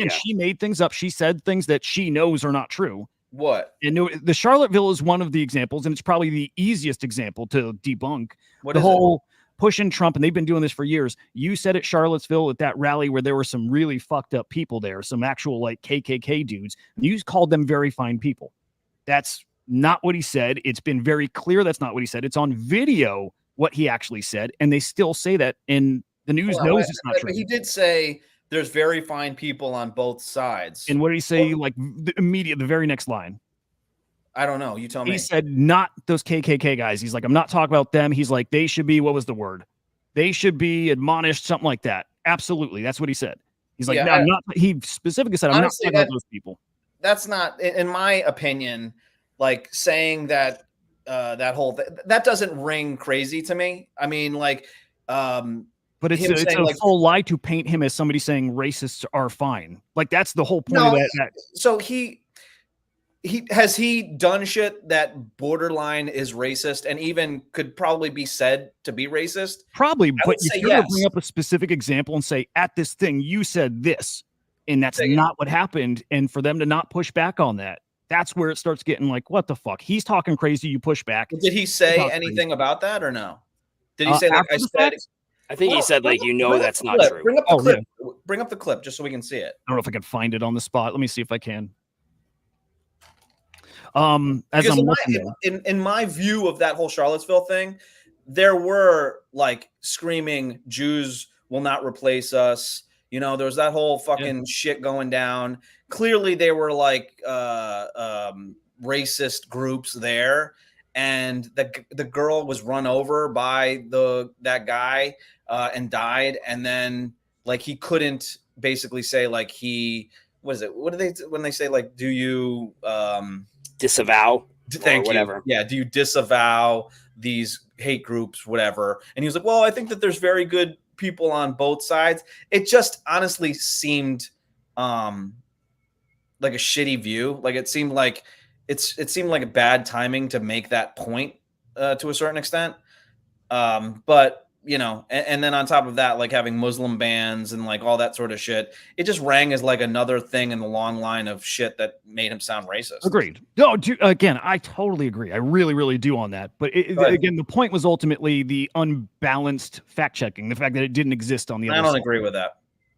She made things up. She said things that she knows are not true. What? And the Charlottesville is one of the examples, and it's probably the easiest example to debunk. What the is whole pushing Trump, and they've been doing this for years. You said at Charlottesville at that rally where there were some really fucked up people there, some actual like KKK dudes. You called them very fine people. That's not what he said. It's been very clear that's not what he said. It's on video what he actually said, and they still say that, and the news knows it's not true. He did say there's very fine people on both sides. And what did he say? Like the very next line. I don't know. You tell me. He said, not those KKK guys. He's like, I'm not talking about them. He's like, they should be, what was the word? They should be admonished, something like that. Absolutely. That's what he said. He's like, I'm not, he specifically said, I'm not talking about those people. That's not, in my opinion, like saying that that whole thing, that doesn't ring crazy to me. I mean, like, but it's a full lie to paint him as somebody saying racists are fine. Like, that's the whole point of that. So Has he done shit that borderline is racist and even could probably be said to be racist? Probably, I but would if say you're gonna yes. bring up a specific example and say, "At this thing, you said this," and that's Say again? not what happened, and for them to not push back on that, that's where it starts getting like, "What the fuck? He's talking crazy, you push back." Did he You say talk anything crazy. about that or no? Did he say like After I the said? fact? I think he Well, said like, bring up that's the not clip. true. Bring up the Oh, yeah. clip. Bring up the clip just so we can see it. I don't know if I can find it on the spot. Let me see if I can. As Because I'm looking at it. in my view of that whole Charlottesville thing, there were like screaming Jews will not replace us. You know, there was that whole fucking shit going down. Clearly, they were like racist groups there, and the girl was run over by that guy and died, and then like he couldn't basically say like he what is it? What do they when they say like do you Disavow. Thank whatever. you. Yeah. Do you disavow these hate groups, whatever? And he was like, well, I think that there's very good people on both sides. It just honestly seemed like a shitty view. Like it seemed like it seemed like a bad timing to make that point to a certain extent. But you know, and then on top of that, like having Muslim bans and like all that sort of shit, it just rang as like another thing in the long line of shit that made him sound racist. Agreed. No, again, I totally agree. I really, really do on that. But again, the point was ultimately the unbalanced fact checking, the fact that it didn't exist on the other I don't side. agree with that.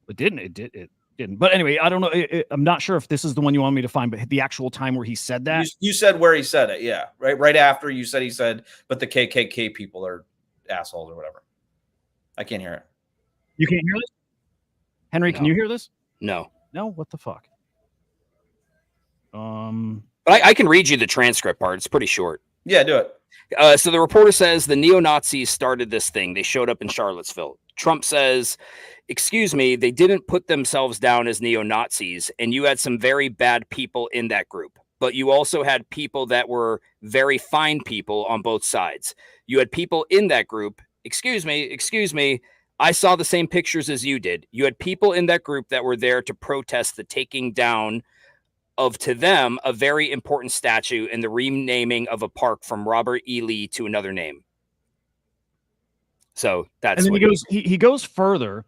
It didn't. It didn't. But anyway, I don't know. I'm not sure if this is the one you want me to find, but the actual time where he said that. You said where he said it, yeah, right after you said he said, but the KKK people are assholes or whatever. I can't hear it. You can't hear this, Henry? No. Can you hear this? No. No. What the fuck? But I can read you the transcript part. It's pretty short. Yeah, do it. So the reporter says the neo-Nazis started this thing. They showed up in Charlottesville. Trump says, excuse me, they didn't put themselves down as neo-Nazis, and you had some very bad people in that group. But you also had people that were very fine people on both sides. You had people in that group. Excuse me. I saw the same pictures as you did. You had people in that group that were there to protest the taking down of, to them, a very important statue and the renaming of a park from Robert E. Lee to another name. So that's and then what he goes further,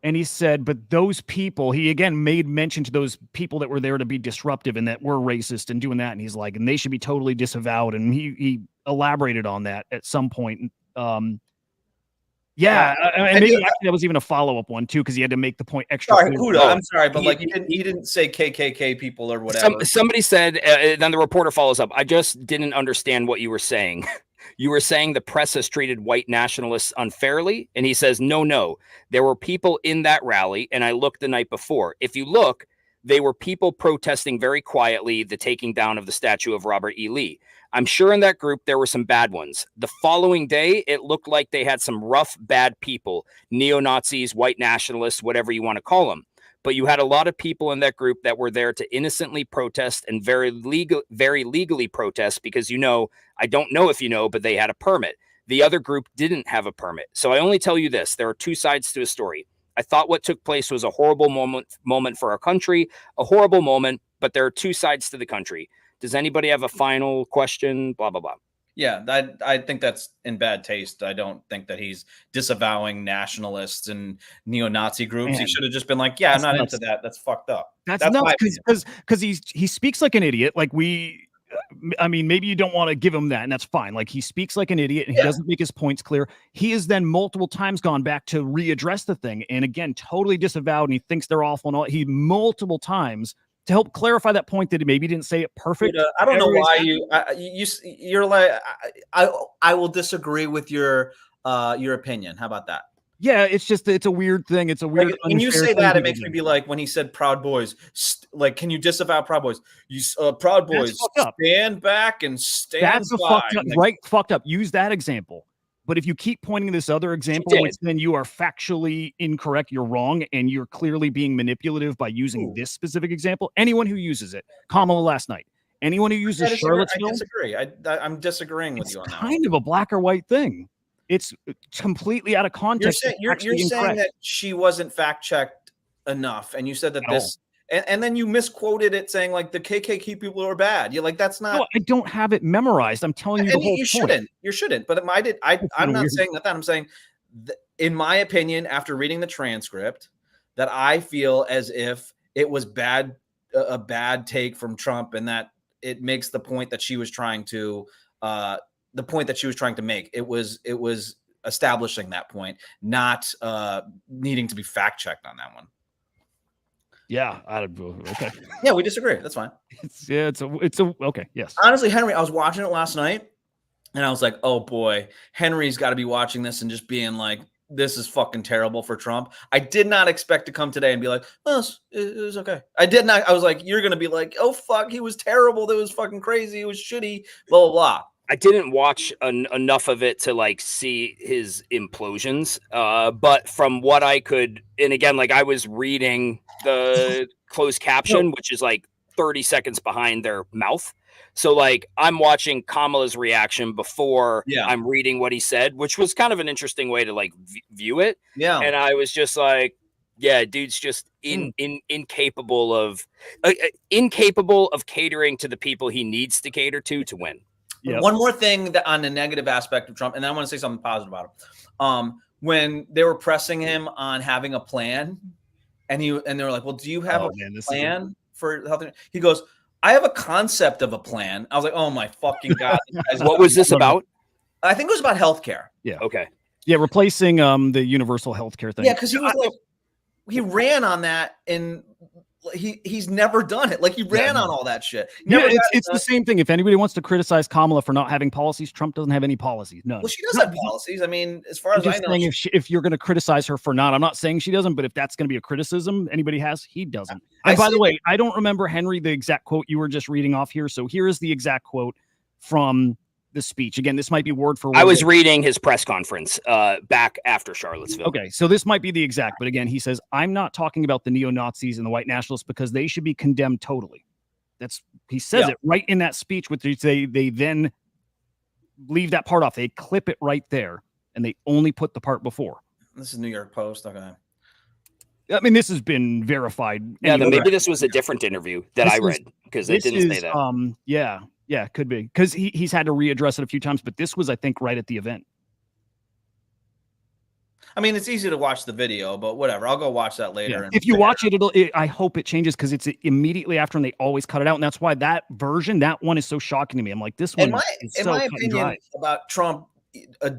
and he said, but those people, he again made mention to those people that were there to be disruptive and that were racist and doing that, and he's like, and they should be totally disavowed, and he elaborated on that at some point. Yeah, and maybe actually that was even a follow-up one too, because he had to make the point extra. Sorry, Hudah, I'm sorry, but like he didn't say KKK people or whatever. Somebody said, then the reporter follows up, I just didn't understand what you were saying. You were saying the press has treated white nationalists unfairly? And he says, no. There were people in that rally, and I looked the night before. If you look, they were people protesting very quietly the taking down of the statue of Robert E. Lee. I'm sure in that group there were some bad ones. The following day, it looked like they had some rough, bad people, neo-Nazis, white nationalists, whatever you want to call them. But you had a lot of people in that group that were there to innocently protest and very legally protest because, I don't know if you know, but they had a permit. The other group didn't have a permit. So I only tell you this. There are two sides to a story. I thought what took place was a horrible moment for our country, a horrible moment, but there are two sides to the country. Does anybody have a final question? Blah, blah, blah. Yeah, I think that's in bad taste. I don't think that he's disavowing nationalists and neo-Nazi groups. Man, he should have just been like, yeah, I'm not into that. That's fucked up. That's nuts because he speaks like an idiot. Like I mean, maybe you don't want to give him that, and that's fine. Like he speaks like an idiot, and he doesn't make his points clear. He has then multiple times gone back to readdress the thing, and again, totally disavowed, and he thinks they're awful and all. He multiple times to help clarify that point that he maybe didn't say it perfect. I don't know why you're like I will disagree with your opinion. How about that? Yeah, it's a weird thing. It's a weird. Like, when you say that, it makes me be like when he said Proud Boys. Like, can you disavow Proud Boys? You Proud Boys stand back and stand. That's a fucked up, right? Fucked up. Use that example. But if you keep pointing to this other example, which then you are factually incorrect, you're wrong, and you're clearly being manipulative by using this specific example. Anyone who uses it, Kamala last night, anyone who uses Charlottesville, I disagree. I'm disagreeing with you on that. It's kind of a black or white thing. It's completely out of context. You're saying that she wasn't fact checked enough, and you said that And then you misquoted it saying like the KKK people are bad. You're like, that's not. No, I don't have it memorized. I'm telling you the And whole you point. shouldn't. You shouldn't. But I'm not weird. saying that. I'm saying, in my opinion, after reading the transcript, that I feel as if it was a bad take from Trump, and that it makes the point that she was trying to make. It was establishing that point, not needing to be fact checked on that one. Yeah, okay. Yeah, we disagree. That's fine. It's okay. Yes. Honestly, Henry, I was watching it last night, and I was like, oh boy, Henry's got to be watching this and just being like, this is fucking terrible for Trump. I did not expect to come today and be like, well, it was okay. I did not. I was like, you're going to be like, oh, fuck, he was terrible. That was fucking crazy. It was shitty, blah, blah, blah. I didn't watch enough of it to like see his implosions. But from what I could, and again, like I was reading the closed caption, which is like 30 seconds behind their mouth. So like I'm watching Kamala's reaction before I'm reading what he said, which was kind of an interesting way to like view it. Yeah. And I was just like, yeah, dude's just incapable of catering to the people he needs to cater to win. Yep. One more thing that on the negative aspect of Trump, and then I want to say something positive about him. When they were pressing him on having a plan, and they were like, well, do you have a plan for health? He goes, I have a concept of a plan. I was like, oh my fucking God. What was this about? I think it was about healthcare. Yeah. Okay. Yeah, replacing the universal healthcare thing. Yeah, because he was like, he ran on that, and he's never done it. Like he ran on all that shit. It's the same thing. If anybody wants to criticize Kamala for not having policies, Trump doesn't have any policies. No. Well, she does have policies. I mean, as far as I know, if you're going to criticize her for not, I'm not saying she doesn't, but if that's going to be a criticism anybody has, he doesn't. And by the way, I don't remember, Henry, the exact quote you were just reading off here. So here is the exact quote from the speech. Again, this might be word for word. I was reading his press conference back after Charlottesville. Okay, so this might be the exact, but again, he says, I'm not talking about the neo-Nazis and the white nationalists because they should be condemned totally. He says it right in that speech, which they then leave that part off. They clip it right there, and they only put the part before. This is New York Post. Okay. I mean, this has been verified. Yeah, then maybe this was a different interview that I read because they didn't say that. Yeah, could be because he's had to readdress it a few times, but this was, I think, right at the event. I mean, it's easy to watch the video, but whatever. I'll go watch that later. Yeah. If you watch it, I hope it changes because it's immediately after, and they always cut it out, and that's why that one is so shocking to me. I'm like, this one. In my opinion about Trump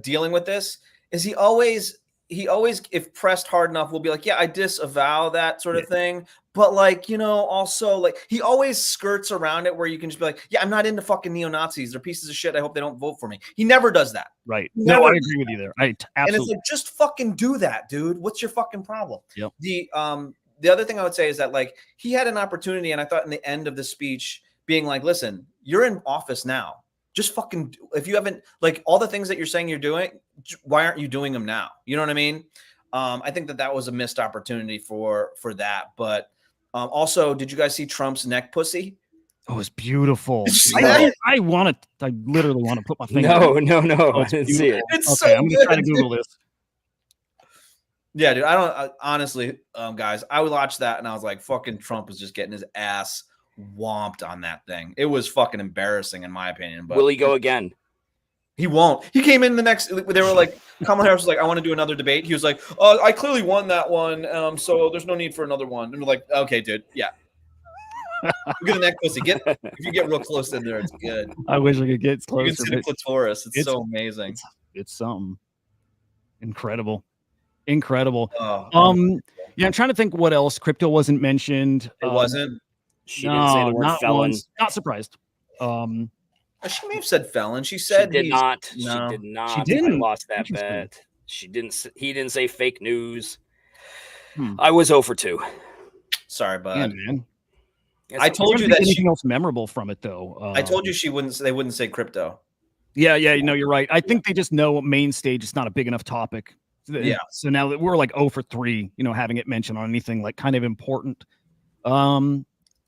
dealing with this is he always, if pressed hard enough, will be like, yeah, I disavow that sort of thing. But like, also like he always skirts around it where you can just be like, yeah, I'm not into fucking neo-Nazis. They're pieces of shit. I hope they don't vote for me. He never does that. Right. No, I agree with you there. Absolutely. And it's like, just fucking do that, dude. What's your fucking problem? Yep. The other thing I would say is that like he had an opportunity, and I thought in the end of the speech being like, listen, you're in office now. Just fucking, if you haven't, like all the things that you're saying you're doing, why aren't you doing them now? You know what I mean? I think that was a missed opportunity for that. But also, did you guys see Trump's neck pussy? Oh, it's beautiful. I literally want to put my finger. No. I didn't see it. It's okay, so I'm good. gonna try to Google this. Yeah, dude. Honestly, guys, I would watch that and I was like, fucking Trump was just getting his ass whomped on that thing. It was fucking embarrassing in my opinion. But will he go again? He won't. He came in the next. They were like, Kamala Harris was like, I want to do another debate. He was like, I clearly won that one, so there's no need for another one. And we're like, okay, dude, yeah. Look at the neck pussy. If you get real close in there, it's good. I wish I could get closer. You can see the clitoris. It's so amazing. It's something incredible. Yeah, I'm trying to think what else. Crypto wasn't mentioned. It wasn't. She didn't say the word felon. Not surprised. She may have said felon. She said she did not. No. She did not. She didn't. I lost that bet. She didn't. He didn't say fake news. I was 0 for 2. Sorry, bud. Yeah, man. I told you that anything else memorable from it though. I told you they wouldn't say crypto. Yeah, you're right. I think they just know main stage it's not a big enough topic. Yeah. So now that we're like 0 for 3, having it mentioned on anything like kind of important.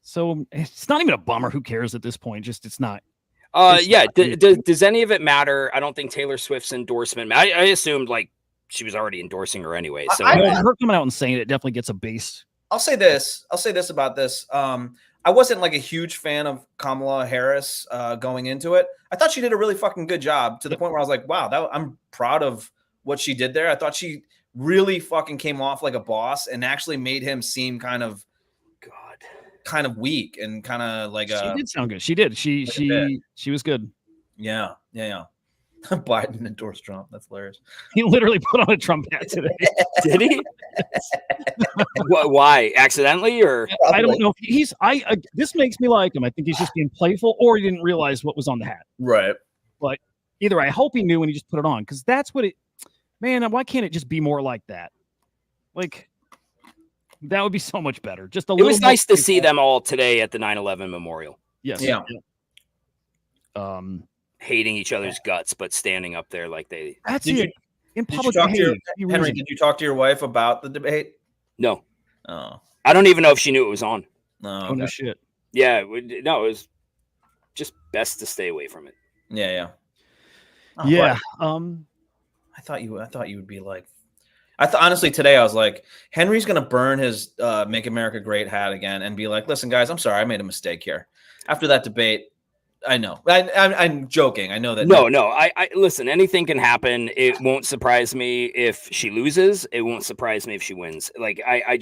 So it's not even a bummer. Who cares at this point? Just it's not. Does any of it matter? I don't think Taylor Swift's endorsement. I assumed like she was already endorsing her anyway. So her coming out and saying it definitely gets a base. I'll say this about this. I wasn't like a huge fan of Kamala Harris going into it. I thought she did a really fucking good job to the point where I was like, wow, I'm proud of what she did there. I thought she really fucking came off like a boss and actually made him seem kind of weak and kind of like she did sound good. She did. She was good. Yeah. Biden endorsed Trump. That's hilarious. He literally put on a Trump hat today. Did he? Why? Accidentally or? I don't know if he's. This makes me like him. I think he's just being playful, or he didn't realize what was on the hat. Right. But either I hope he knew and he just put it on, because that's what it. Man, why can't it just be more like that? Like, that would be so much better. Just a little. It was nice to see them all today at the 9/11 memorial. Yes. Yeah. Hating each other's guts, but standing up there like they. That's Did it. In Did public, you talk to your, behave. Henry? Did you talk to your wife about the debate? No, Oh, I don't even know if she knew it was on. no. Oh no Okay. shit. Yeah, no, it was just best to stay away from it. Yeah. Oh, Yeah. wow. I thought you would be like. Honestly today I was like, Henry's gonna burn his "Make America Great" hat again and be like, listen, guys, I'm sorry, I made a mistake here. After that debate, I know. I'm joking. I know that. No. I listen. Anything can happen. It won't surprise me if she loses. It won't surprise me if she wins. Like I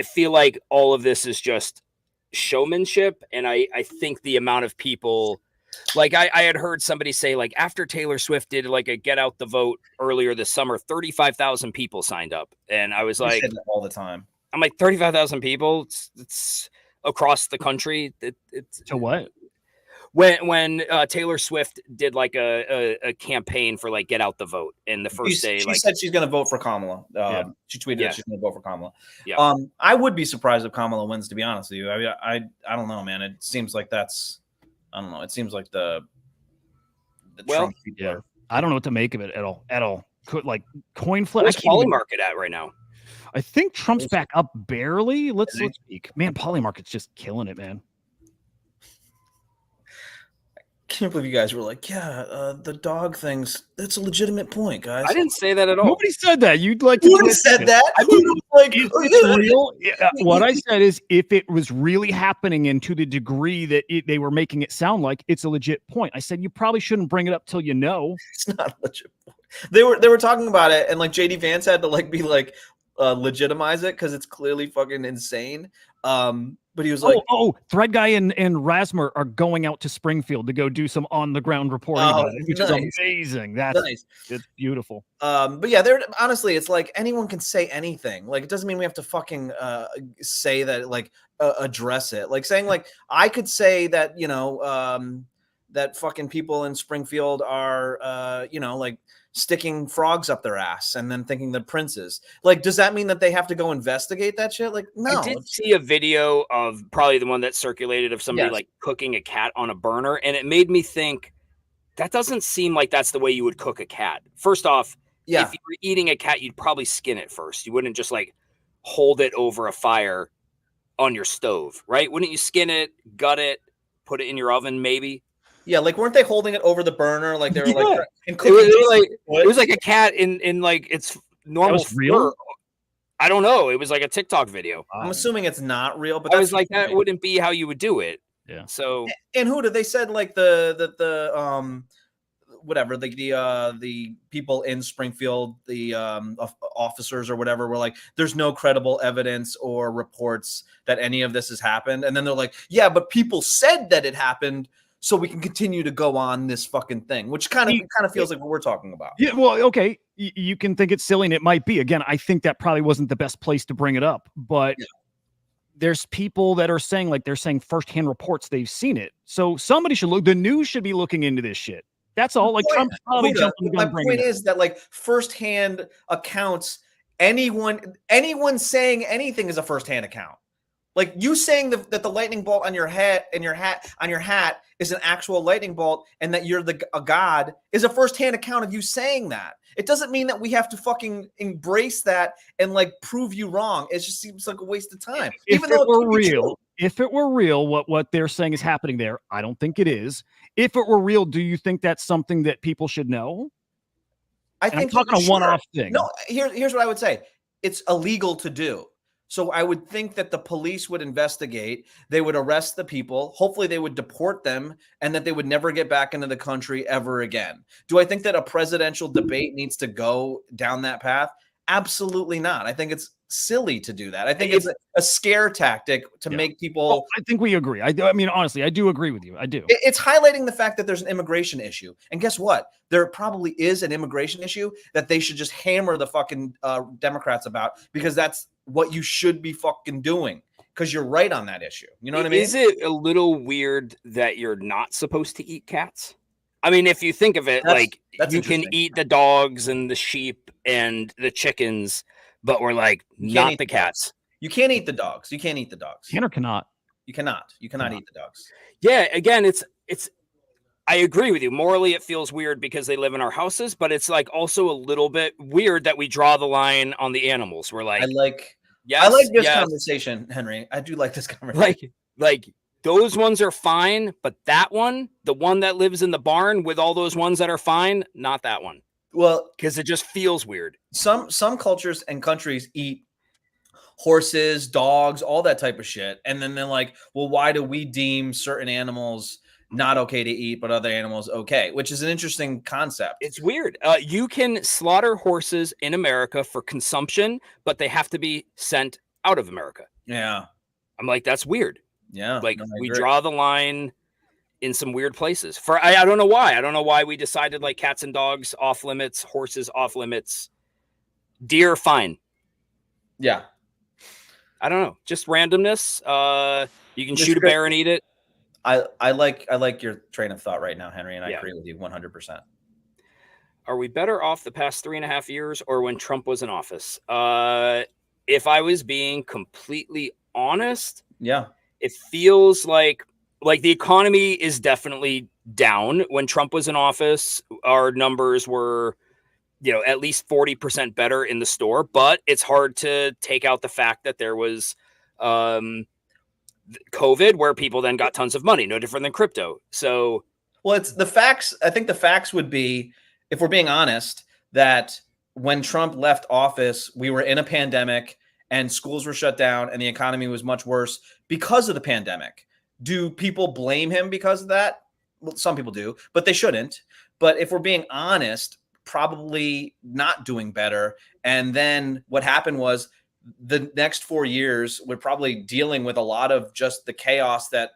feel like all of this is just showmanship, and I think the amount of people, like I had heard somebody say, like after Taylor Swift did like a get out the vote earlier this summer, 35,000 people signed up, and I was You like, say that all the time. I'm like 35,000 people. It's across the country. It's To what? when Taylor Swift did like a campaign for like get out the vote, and the first day, She like said she's going to vote for Kamala. Yeah. She tweeted Yeah. that she's going to vote for Kamala. Yeah. I would be surprised if Kamala wins, to be honest with you. I mean, I don't know, man. It seems like I don't know. It seems like the Trump people are. I don't know what to make of it at all. Could like coin flip. where's Polymarket at right now? I think Trump's back up barely. Let's speak. Man, Polymarket's just killing it, man. Can't believe you guys were like, yeah, the dog things. That's a legitimate point, guys. I didn't say that at all. Nobody said that. You'd like to Who said that? I Who was like, If it's real, what I said is, if it was really happening and to the degree that they were making it sound like, it's a legit point. I said you probably shouldn't bring it up till you know. It's not a legit point. They were talking about it, and like JD Vance had to like be like legitimize it because it's clearly fucking insane. But he was like, Thread Guy and Rasmer are going out to Springfield to go do some on the ground reporting about it, which is amazing. That's nice. It's beautiful. But yeah, they're honestly, it's like anyone can say anything. Like, it doesn't mean we have to fucking say that, like, address it. Like saying, like, I could say that, you know, that fucking people in Springfield are, you know, like sticking frogs up their ass and then thinking they're princes. Like, does that mean that they have to go investigate that shit? Like, no. I did see a video of probably the one that circulated of somebody like cooking a cat on a burner, and it made me think that doesn't seem like that's the way you would cook a cat. First off, if you were eating a cat, you'd probably skin it first. You wouldn't just like hold it over a fire on your stove, right? Wouldn't you skin it, gut it, put it in your oven maybe? Yeah, like weren't they holding it over the burner? Like they were like, it was like a cat in like its normal real. I don't know. It was like a TikTok video. I'm assuming it's not real, but I was like, that wouldn't be how you would do it. Yeah. So and Hudah, they said like the whatever the people in Springfield, the officers or whatever, were like, there's no credible evidence or reports that any of this has happened. And then they're like, yeah, but people said that it happened, so we can continue to go on this fucking thing, which kind of feels like what we're talking about. Yeah, well, okay, you can think it's silly, and it might be. Again, I think that probably wasn't the best place to bring it up, but there's people that are saying, like, they're saying firsthand reports, they've seen it. So somebody should look. The news should be looking into this shit. That's all. Like, Trump's probably jumping the gun. My point is that, like, firsthand accounts, anyone saying anything is a firsthand account. Like, you saying that the lightning bolt on your hat is an actual lightning bolt and that you're a god is a firsthand account of you saying that. It doesn't mean that we have to fucking embrace that and like prove you wrong. It just seems like a waste of time. If it were real, what they're saying is happening there, I don't think it is. If it were real, do you think that's something that people should know? I think I'm talking a one-off thing. No, here's what I would say. It's illegal to do. So I would think that the police would investigate, they would arrest the people, hopefully they would deport them, and that they would never get back into the country ever again. Do I think that a presidential debate needs to go down that path? Absolutely not. I think it's silly to do that. I think it's a scare tactic to make people. Well, I think we agree. I mean, honestly, I do agree with you. I do. It's highlighting the fact that there's an immigration issue. And guess what? There probably is an immigration issue that they should just hammer the fucking Democrats about, because that's what you should be fucking doing, because you're right on that issue. You know what I mean? Is it a little weird that you're not supposed to eat cats? I mean, if you think of it, that's you can eat the dogs and the sheep and the chickens, but we're like, not the cats. You can't eat the dogs. You can't eat the dogs. Can or cannot? You cannot. You cannot eat the dogs. Yeah, again, it's I agree with you. Morally, it feels weird because they live in our houses, but it's like also a little bit weird that we draw the line on the animals. We're like, I like this conversation, Henry. I do like this conversation. Like those ones are fine, but that one, the one that lives in the barn with all those ones that are fine, not that one. Well, because it just feels weird. Some cultures and countries eat horses, dogs, all that type of shit, and then they're like, well, why do we deem certain animals not okay to eat, but other animals okay? Which is an interesting concept. It's weird. You can slaughter horses in America for consumption, but they have to be sent out of America. Yeah. I'm like, that's weird. Yeah. Like we draw the line in some weird places. I don't know why. I don't know why we decided like cats and dogs off limits, horses off limits, deer fine. Yeah. I don't know. Just randomness. You can shoot a bear and eat it. I like your train of thought right now, Henry, and I agree with you 100%. Are we better off the past 3.5 years or when Trump was in office? If I was being completely honest, yeah, it feels like the economy is definitely down. When Trump was in office, our numbers were, at least 40% better in the store, but it's hard to take out the fact that there was COVID, where people then got tons of money, no different than crypto. So, well, it's the facts. I think the facts would be, if we're being honest, that when Trump left office, we were in a pandemic and schools were shut down and the economy was much worse because of the pandemic. Do people blame him because of that? Well, some people do, but they shouldn't. But if we're being honest, probably not doing better. And then what happened was, the next 4 years, we're probably dealing with a lot of just the chaos that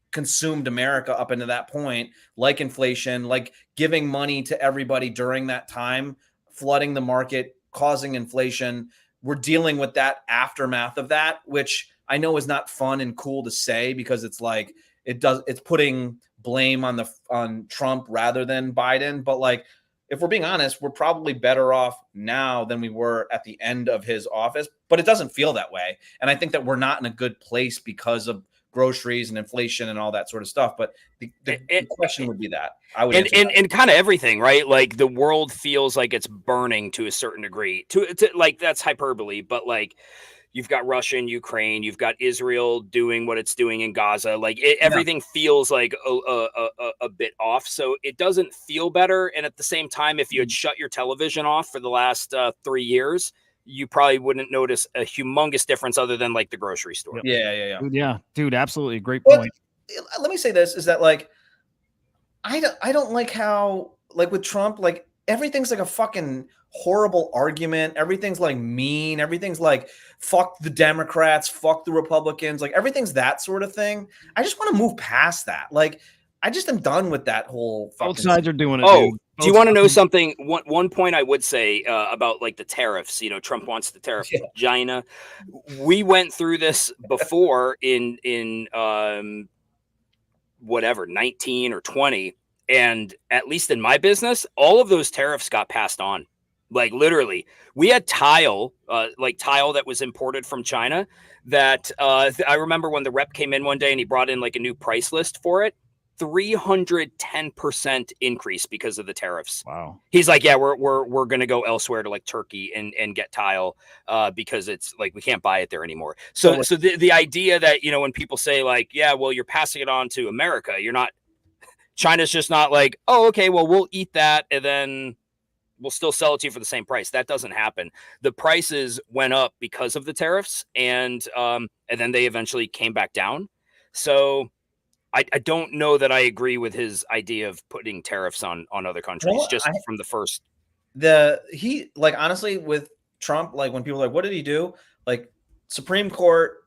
consumed America up into that point, like inflation, like giving money to everybody during that time, flooding the market, causing inflation. We're dealing with that aftermath of that, which I know is not fun and cool to say, because it's like it's putting blame on Trump rather than Biden. But like, if we're being honest, we're probably better off now than we were at the end of his office, but it doesn't feel that way. And I think that we're not in a good place because of groceries and inflation and all that sort of stuff. But the question would be that I would and kind of everything, right? Like the world feels like it's burning to a certain degree. To like, that's hyperbole, but like, you've got Russia and Ukraine, you've got Israel doing what it's doing in Gaza. Like everything feels like a bit off. So it doesn't feel better. And at the same time, if you had shut your television off for the last 3 years, you probably wouldn't notice a humongous difference other than like the grocery store. Yeah. Dude, absolutely. Great point. Let me say this, is that like, I don't like how, like with Trump, like everything's like a fucking horrible argument. Everything's like mean. Everything's like, fuck the Democrats, fuck the Republicans. Like everything's that sort of thing. I just want to move past that. Like, I just am done with that whole fucking both sides are doing it. Oh, dude. do you want to know something? One point I would say about like the tariffs, Trump wants the tariff China. We went through this before in whatever, 19 or 20. And at least in my business, all of those tariffs got passed on. Like literally, we had tile that was imported from China that I remember when the rep came in one day and he brought in like a new price list for it, 310% increase because of the tariffs. Wow. He's like, yeah, we're going to go elsewhere to like Turkey and get tile because it's like, we can't buy it there anymore. So the idea that, when people say like, yeah, well, you're passing it on to America, you're not, China's just not like, oh, okay, well, we'll eat that. And then we'll still sell it to you for the same price. That doesn't happen. The prices went up because of the tariffs, and then they eventually came back down. So I don't know that I agree with his idea of putting tariffs on other countries from the first. Honestly, with Trump, like when people are like, what did he do? Like Supreme Court,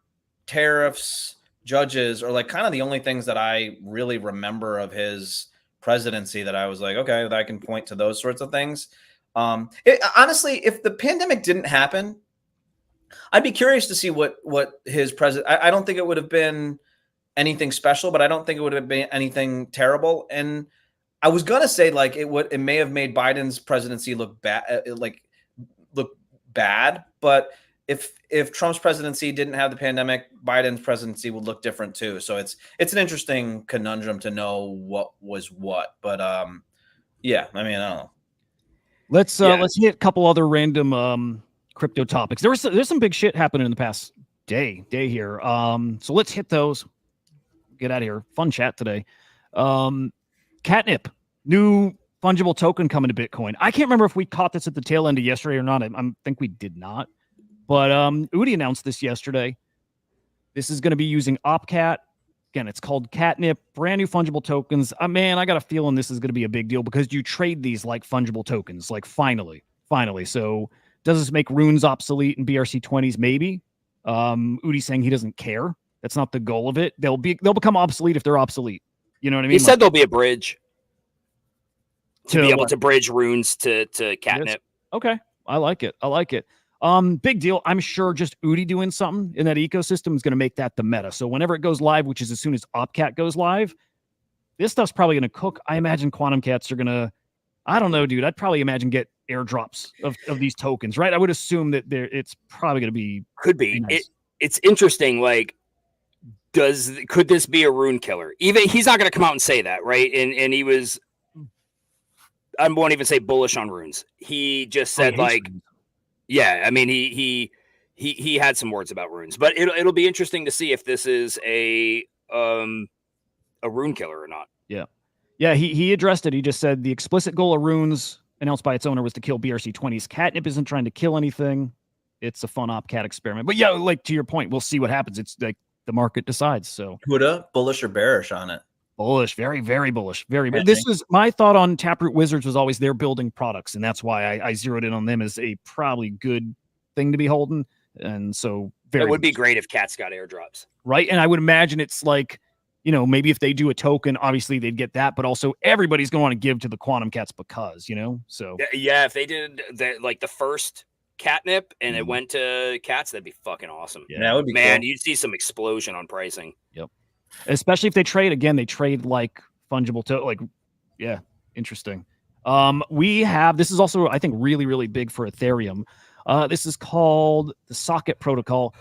tariffs, judges are like kind of the only things that I really remember of his presidency that I was like, okay, that I can point to those sorts of things. Honestly, if the pandemic didn't happen, I'd be curious to see what his president. I don't think it would have been anything special, but I don't think it would have been anything terrible. And I was gonna say like it may have made Biden's presidency look bad, but if Trump's presidency didn't have the pandemic, Biden's presidency would look different too. So it's an interesting conundrum to know what was what. But yeah, I mean, I don't know. Let's hit a couple other random crypto topics. There's some big shit happening in the past day here. So let's hit those. Get out of here. Fun chat today. Catnip, new fungible token coming to Bitcoin. I can't remember if we caught this at the tail end of yesterday or not. I think we did not. But Hudah announced this yesterday. This is going to be using OpCat. Again, it's called Catnip. Brand new fungible tokens. Man, I got a feeling this is going to be a big deal because you trade these like fungible tokens. Like finally. So does this make runes obsolete in BRC20s? Maybe. Udah's saying he doesn't care. That's not the goal of it. They'll become obsolete if they're obsolete. You know what I mean? He said there'll be a bridge to be able to bridge runes to Catnip. Yes. Okay. I like it. Big deal. I'm sure just Udah doing something in that ecosystem is going to make that the meta. So whenever it goes live, which is as soon as OpCat goes live, this stuff's probably going to cook. I imagine Quantum Cats are going to, I don't know, dude. I'd probably imagine get airdrops of these tokens, right? I would assume that it's probably going to be. Could be. Nice. It's interesting. Like, could this be a rune killer? Even he's not going to come out and say that, right? And he was, I won't even say bullish on runes. He just said like, runes. Yeah, I mean he had some words about runes, but it'll be interesting to see if this is a rune killer or not. Yeah. He addressed it. He just said the explicit goal of runes announced by its owner was to kill BRC20s. Catnip isn't trying to kill anything. It's a fun OpCat experiment. But yeah, like to your point, we'll see what happens. It's like the market decides. So Hudah, bullish or bearish on it? Bullish, very, very bullish. Very. This is my thought on Taproot Wizards was always they're building products, and that's why I zeroed in on them as a probably good thing to be holding. And so it would be great if Cats got airdrops, right? And I would imagine it's like, maybe if they do a token, obviously they'd get that, but also everybody's going to want to give to the Quantum Cats because, so yeah, if they did like the first Catnip and it went to Cats, that'd be fucking awesome. Yeah, that would be cool. You'd see some explosion on pricing. Yep. Especially if they trade like fungible interesting. This is also, I think, really, really big for Ethereum. This is called the Socket Protocol.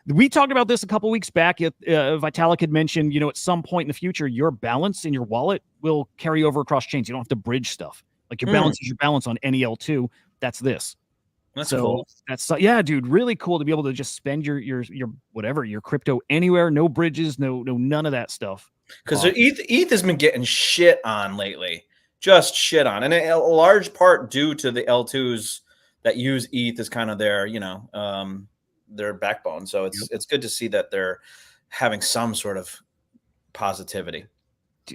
We talked about this a couple weeks back. Vitalik had mentioned, at some point in the future, your balance in your wallet will carry over across chains. You don't have to bridge stuff. Like your balance is your balance on any L2. That's this. That's cool. That's dude, really cool to be able to just spend your whatever, your crypto anywhere, no bridges, no none of that stuff. Because ETH has been getting shit on lately, just shit on, and a large part due to the L2s that use ETH as kind of their their backbone. So it's good to see that they're having some sort of positivity.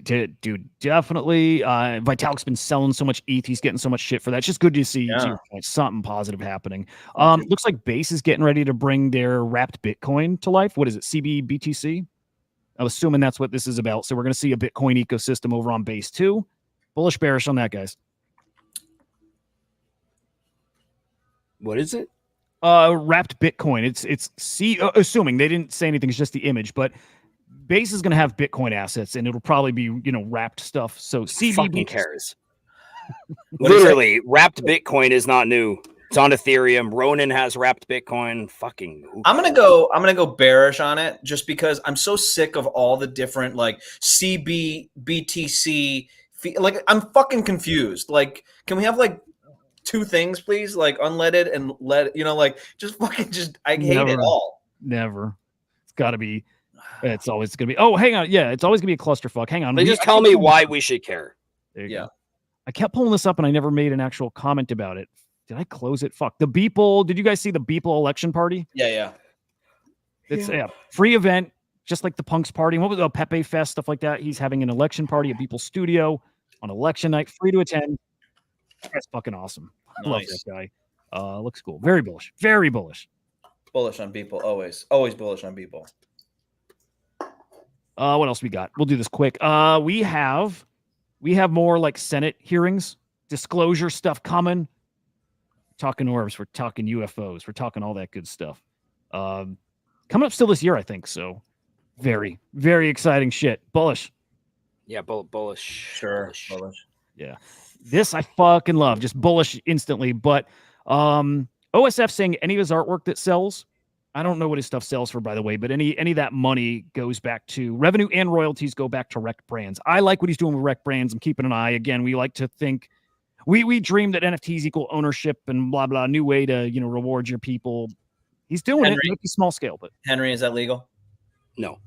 Dude, definitely. Vitalik's been selling so much ETH. He's getting so much shit for that. It's just good to see something positive happening. Looks like Base is getting ready to bring their wrapped Bitcoin to life. What is it? BTC? I'm assuming that's what this is about. So we're going to see a Bitcoin ecosystem over on Base too. Bullish, bearish on that, guys. What is it? Wrapped Bitcoin. It's assuming they didn't say anything. It's just the image, but Base is going to have Bitcoin assets, and it'll probably be, wrapped stuff. So fucking cares. Literally, wrapped Bitcoin is not new. It's on Ethereum. Ronin has wrapped Bitcoin. Fucking. I'm gonna go bearish on it just because I'm so sick of all the different like CB, BTC. Like I'm fucking confused. Like, can we have like two things, please? Like unleaded and lead. I hate it all. Never. It's got to be. It's always going to be. Oh, hang on. Yeah, it's always going to be a clusterfuck. Hang on. Just tell me why we should care. There you go. I kept pulling this up and I never made an actual comment about it. Did I close it? Fuck. The Beeple. Did you guys see the Beeple election party? Yeah. It's a free event, just like the Punk's party. What was the Pepe Fest, stuff like that? He's having an election party at Beeple's studio on election night, free to attend. That's fucking awesome. I love Nice. that guy. Looks cool. Very bullish. Very bullish. Bullish on people, always bullish on people. What else we got? We'll do this quick. We have more like Senate hearings, disclosure stuff coming. Talking orbs, we're talking UFOs, we're talking all that good stuff. Coming up still this year, I think. So very, very exciting shit. Bullish. Yeah, bullish. Sure, bullish. Yeah. This I fucking love. Just bullish instantly. But OSF saying any of his artwork that sells, I don't know what his stuff sells for, by the way, but any of that money goes back to revenue and royalties go back to Rec Brands. I like what he's doing with Rec Brands. I'm keeping an eye. Again, we like to think we dream that NFTs equal ownership and blah blah. New way to reward your people. He's doing it. Maybe small scale, but Henry, is that legal? No,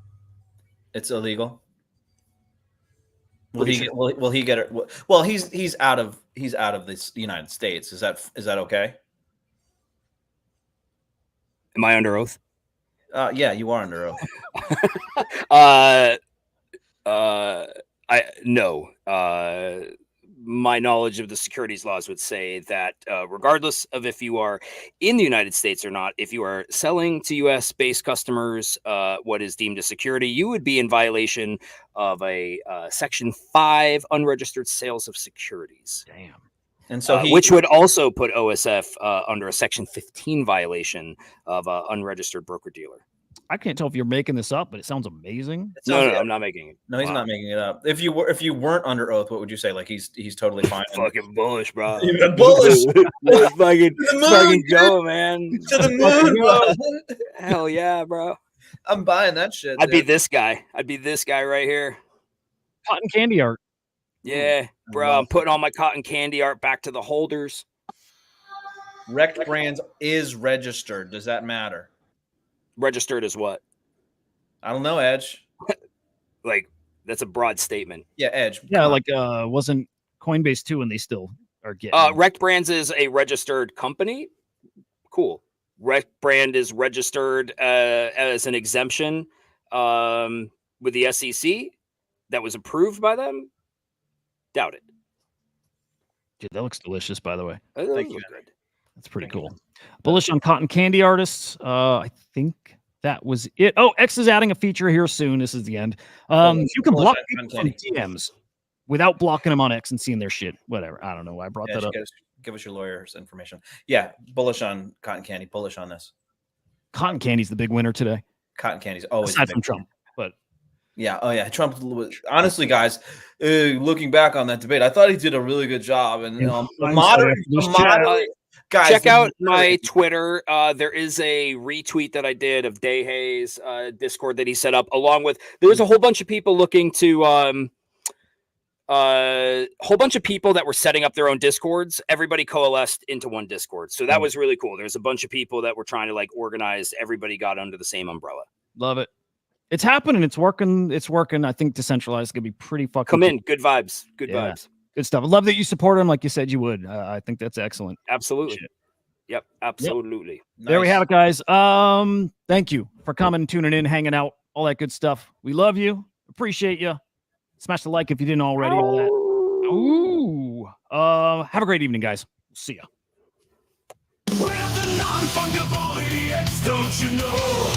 it's illegal. Will he get it? Well, he's out of the United States. Is that okay? Am I under oath? Yeah, you are under oath. No. My knowledge of the securities laws would say that regardless of if you are in the United States or not, if you are selling to U.S. based customers what is deemed a security, you would be in violation of a Section 5 unregistered sales of securities. Damn. And so which would also put OSF under a Section 15 violation of unregistered broker-dealer. I can't tell if you're making this up, but it sounds amazing. No, I'm not making it. No, he's not making it up. If you weren't under oath, what would you say? Like he's totally fine. Fucking bullish, bro. Bullish. fucking Joe, man. To the moon, bro. Hell yeah, bro. I'm buying that shit. I'd be this guy. I'd be this guy right here. Cotton candy art. Yeah, bro. I'm putting all my cotton candy art back to the holders. Rec Brands is registered. Does that matter? Registered as what? I don't know, Edge. Like, that's a broad statement. Yeah, Edge. Yeah, like wasn't Coinbase too, and they still are getting. Rec Brands is a registered company. Cool. Rec Brand is registered as an exemption with the SEC that was approved by them. Doubt it. Dude, that looks delicious, by the way. Thank you. Good. That's pretty cool. Bullish on cotton candy artists. I think that was it. Oh, X is adding a feature here soon. This is the end. You can block people from DMs without blocking them on X and seeing their shit. Whatever. I don't know why I brought that up. Give us your lawyer's information. Yeah, bullish on cotton candy. Bullish on this. Cotton candy's the big winner today. Cotton candy's always aside from Trump, but yeah. Oh yeah, Trump was honestly, guys. Looking back on that debate, I thought he did a really good job. And guys, check out my Twitter. There is a retweet that I did of Dayhay's Discord that he set up, along with there's a whole bunch of people looking to whole bunch of people that were setting up their own Discords. Everybody coalesced into one Discord, so that was really cool. There's a bunch of people that were trying to like organize. Everybody got under the same umbrella. Love it. It's happening. It's working. It's working. I think decentralized is gonna be pretty fucking. Come in, good vibes. Good vibes. Good stuff. I love that you support him like you said you would. I think that's excellent. Absolutely. Shit. Yep. Absolutely. Yep. Nice. There we have it, guys. Thank you for coming, tuning in, hanging out, all that good stuff. We love you. Appreciate you. Smash the like if you didn't already. All that. Ooh. Have a great evening, guys. See ya. We're the non-fungible idiots, don't you know?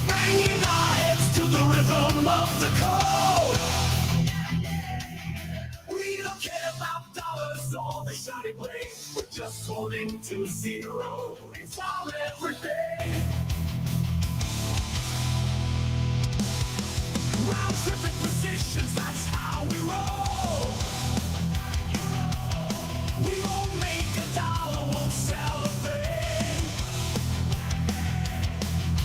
Banging our heads to the rhythm of the code. We don't care about dollars or the shiny blade. We're just holding to zero. It's all everything. Round tripping positions, that's how we roll. We won't make a dollar, won't sell a thing.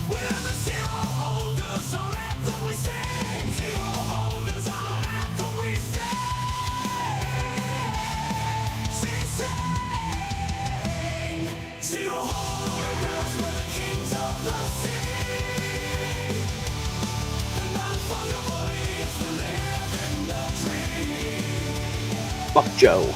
We're the zero holders, on anthem we sing. Zero holders, on anthem we sing. Zero holders, we're the kings of the sea. The non-fungible is the living the dream. Joe.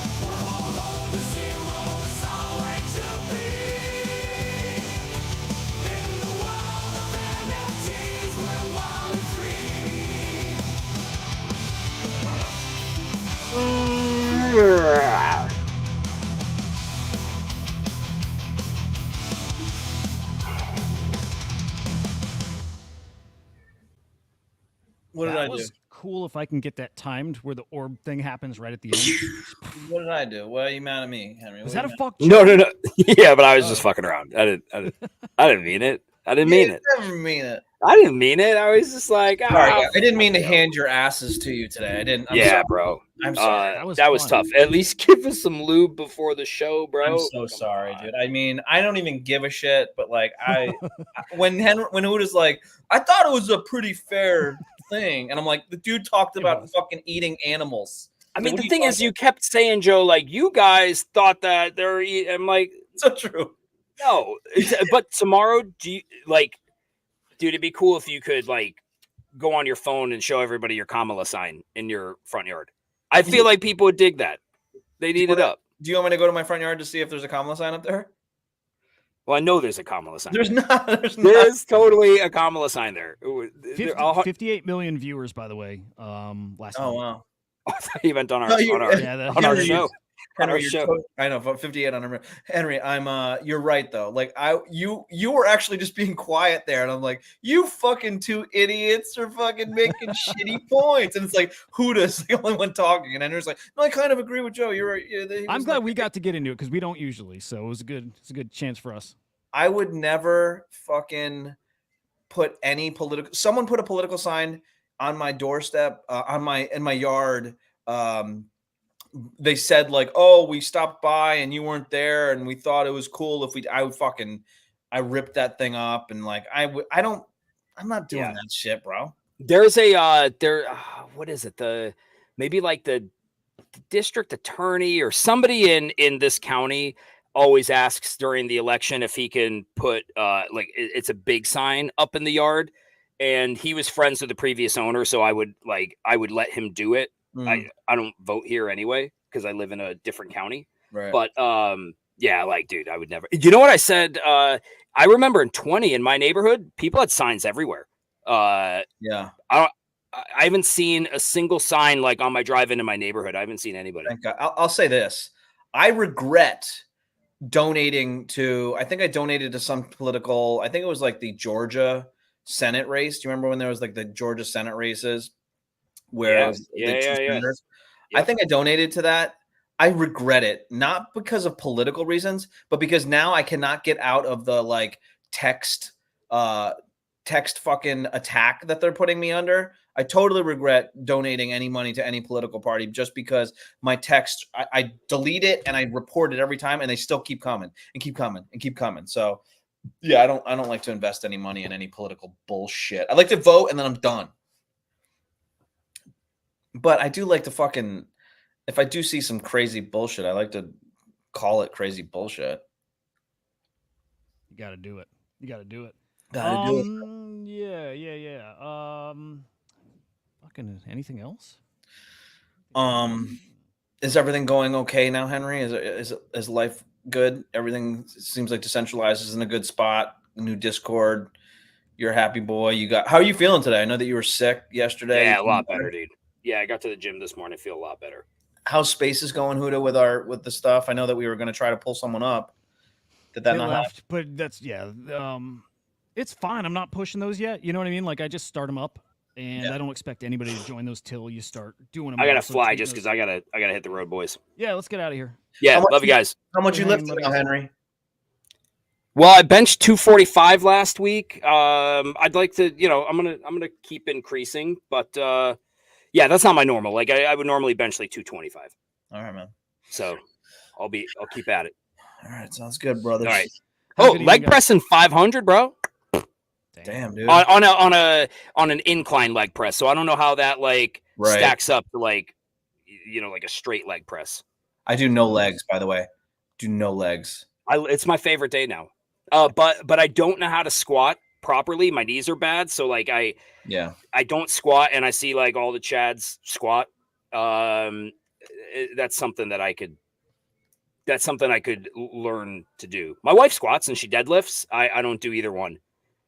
What did That I do? was cool if I can get that timed where the orb thing happens right at the end. What did I do? Why are you mad at me, Henry? Was What that are a you fuck? No, no, Joe? no. Yeah, but I was just Oh. fucking around. I didn't mean it. I didn't mad at? mean You it. never mean it. I didn't mean it. I was just like, Sorry, ah, guys. I didn't mean to fuck, hand your asses to you today. I didn't. I'm yeah, sorry. bro. I'm sorry. That was Tough. fun. At least give us some lube before the show, bro. I'm so Come sorry, on. dude. I mean, I don't even give a shit, but like when Hudah's like, I thought it was a pretty fair thing. And I'm like, the dude talked It about was. fucking eating animals. I Like, mean, what the are you thing is, talking you kept saying, Joe, like, you guys thought that I'm like, about? So true. no. But tomorrow, dude, it'd be cool if you could, like, go on your phone and show everybody your Kamala sign in your front yard. I feel like people would dig that. They'd eat it up. Do you want me to go to my front yard to see if there's a Kamala sign up there? Well, I know there's a Kamala sign. There's not. There's not. There's totally a Kamala sign there. 58 million viewers, by the way. Last Oh night. wow. I thought you meant on our, No, you- on our, Yeah, on our Henry, show. On our Henry, show. I know, 58 on our Henry. You're right though. Like you were actually just being quiet there, and I'm like, you fucking two idiots are fucking making shitty points, and it's like Hudah's the only one talking, and Henry's like, no, I kind of agree with Joe. You're right. Yeah, I'm glad we got to get into it because we don't usually, so it was a good chance for us. I would never fucking put any political. Someone put a political sign on my doorstep, in my yard. They said like, "Oh, we stopped by and you weren't there, and we thought it was cool if I ripped that thing up and like I'm not doing Yeah. that shit, bro." There's a what is it? Maybe like the district attorney or somebody in this county always asks during the election if he can put it's a big sign up in the yard, and he was friends with the previous owner, so I would let him do it. I don't vote here anyway because I live in a different county. Right. But yeah, like, dude, I would never. You know what I said? I remember in 20 in my neighborhood, people had signs everywhere. Yeah. I haven't seen a single sign like on my drive into my neighborhood. I haven't seen anybody. Thank God. I'll say this: I regret donating to. I think I donated to some political. I think it was like the Georgia Senate race. Do you remember when there was like the Georgia Senate races? Where Yeah. I think I donated to that. I regret it, not because of political reasons, but because now I cannot get out of the like text fucking attack that they're putting me under. I totally regret donating any money to any political party just because my text, I delete it and I report it every time, and they still keep coming and keep coming and keep coming. So yeah, I don't like to invest any money in any political bullshit. I like to vote and then I'm done. But I do like to fucking, if I do see some crazy bullshit, I like to call it crazy bullshit. You got to do it. You got to do it. Gotta do it. Yeah. Fucking anything else? Is everything going okay now, Henry? Is life good? Everything seems like Decentralized is in a good spot. New Discord. You're a happy boy. How are you feeling today? I know that you were sick yesterday. Yeah, a lot better, dude. Yeah, I got to the gym this morning. I feel a lot better. How's Spaces going, Hudah, with the stuff? I know that we were going to try to pull someone up. Did that They not left, but that's it's fine. I'm not pushing those yet. You know what I mean? Like I just start them up, and I don't expect anybody to join those till you start doing them. I gotta all, so fly tweet just those. because I gotta hit the road, boys. Yeah, let's get out of here. Yeah, love you guys. How much you Hang lift on, now, Henry? Well, I benched 245 last week. I'd like to, I'm gonna keep increasing, but yeah, that's not my normal. Like I would normally bench like 225. All right, man. So I'll keep at it. All right, sounds good, brother. All right. Have a Oh, good leg evening, guys. pressing 500, bro. Damn, dude. On an incline leg press. So I don't know how that like Right. stacks up to like like a straight leg press. I do no legs, by the way. Do no legs. It's my favorite day now. But I don't know how to squat properly. My knees are bad, so like I don't squat, and I see like all the Chads squat. that's something that I could. That's something I could learn to do. My wife squats and she deadlifts. I don't do either one.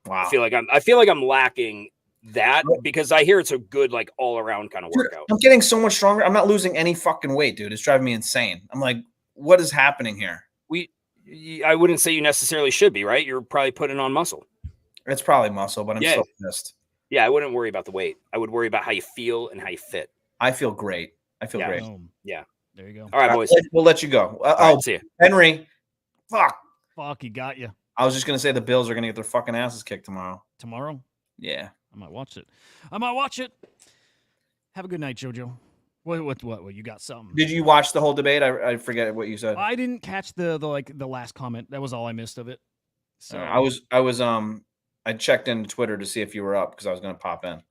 Wow. I feel like I'm lacking that because I hear it's a good like all around kind of workout. I'm getting so much stronger. I'm not losing any fucking weight, dude. It's driving me insane. I'm like, what is happening here? I wouldn't say you necessarily should be, right? You're probably putting on muscle. It's probably muscle, but I'm still pissed. Yeah, I wouldn't worry about the weight. I would worry about how you feel and how you fit. I feel great. I feel great. Yeah. There you go. All right, boys. We'll let you go. Right, see you. Henry. Fuck. Fuck, he got you. I was just going to say the Bills are going to get their fucking asses kicked tomorrow. Tomorrow? Yeah. I might watch it. I might watch it. Have a good night, JoJo. What? You got something? Did you watch the whole debate? I forget what you said. I didn't catch the last comment. That was all I missed of it. So I checked into Twitter to see if you were up because I was going to pop in.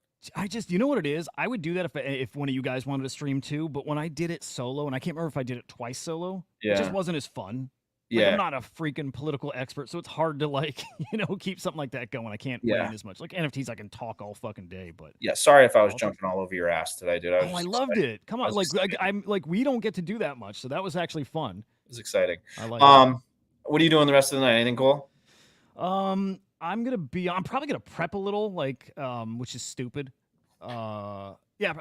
you know what it is? I would do that if one of you guys wanted to stream too, but when I did it solo, and I can't remember if I did it twice solo, it just wasn't as fun. Like, I'm not a freaking political expert, so it's hard to keep something like that going. I can't weigh in as much. Like NFTs, I can talk all fucking day, but sorry if I was jumping all over your ass today, dude. I loved it. Come on, I'm we don't get to do that much, so that was actually fun. It was exciting. I like what are you doing the rest of the night? Anything cool? I'm probably gonna prep a little, which is stupid. I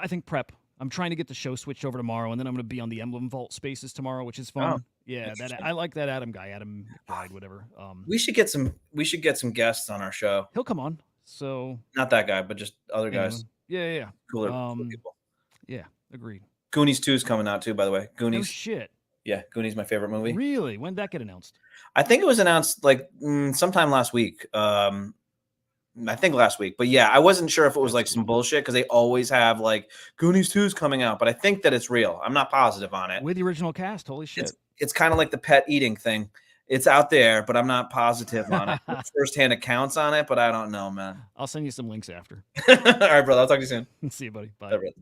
think prep. I'm trying to get the show switched over tomorrow, and then I'm gonna be on the Emblem Vault Spaces tomorrow, which is fun. Oh, yeah, I like that Adam McBride, whatever. We should get some guests on our show. He'll come on. So not that guy, but just other guys. Yeah. Cooler people. Yeah, agreed. Goonies 2 is coming out too, by the way. Goonies. No shit. Yeah, Goonies, my favorite movie. Really? When did that get announced? I think it was announced sometime last week. I think last week, but yeah, I wasn't sure if it was like some bullshit because they always have like Goonies 2 is coming out, but I think that it's real. I'm not positive on it. With the original cast, holy shit. It's kind of like the pet eating thing. It's out there, but I'm not positive on it. First-hand accounts on it, but I don't know, man. I'll send you some links after. All right, brother. I'll talk to you soon. See you, buddy. Bye. Bye, brother.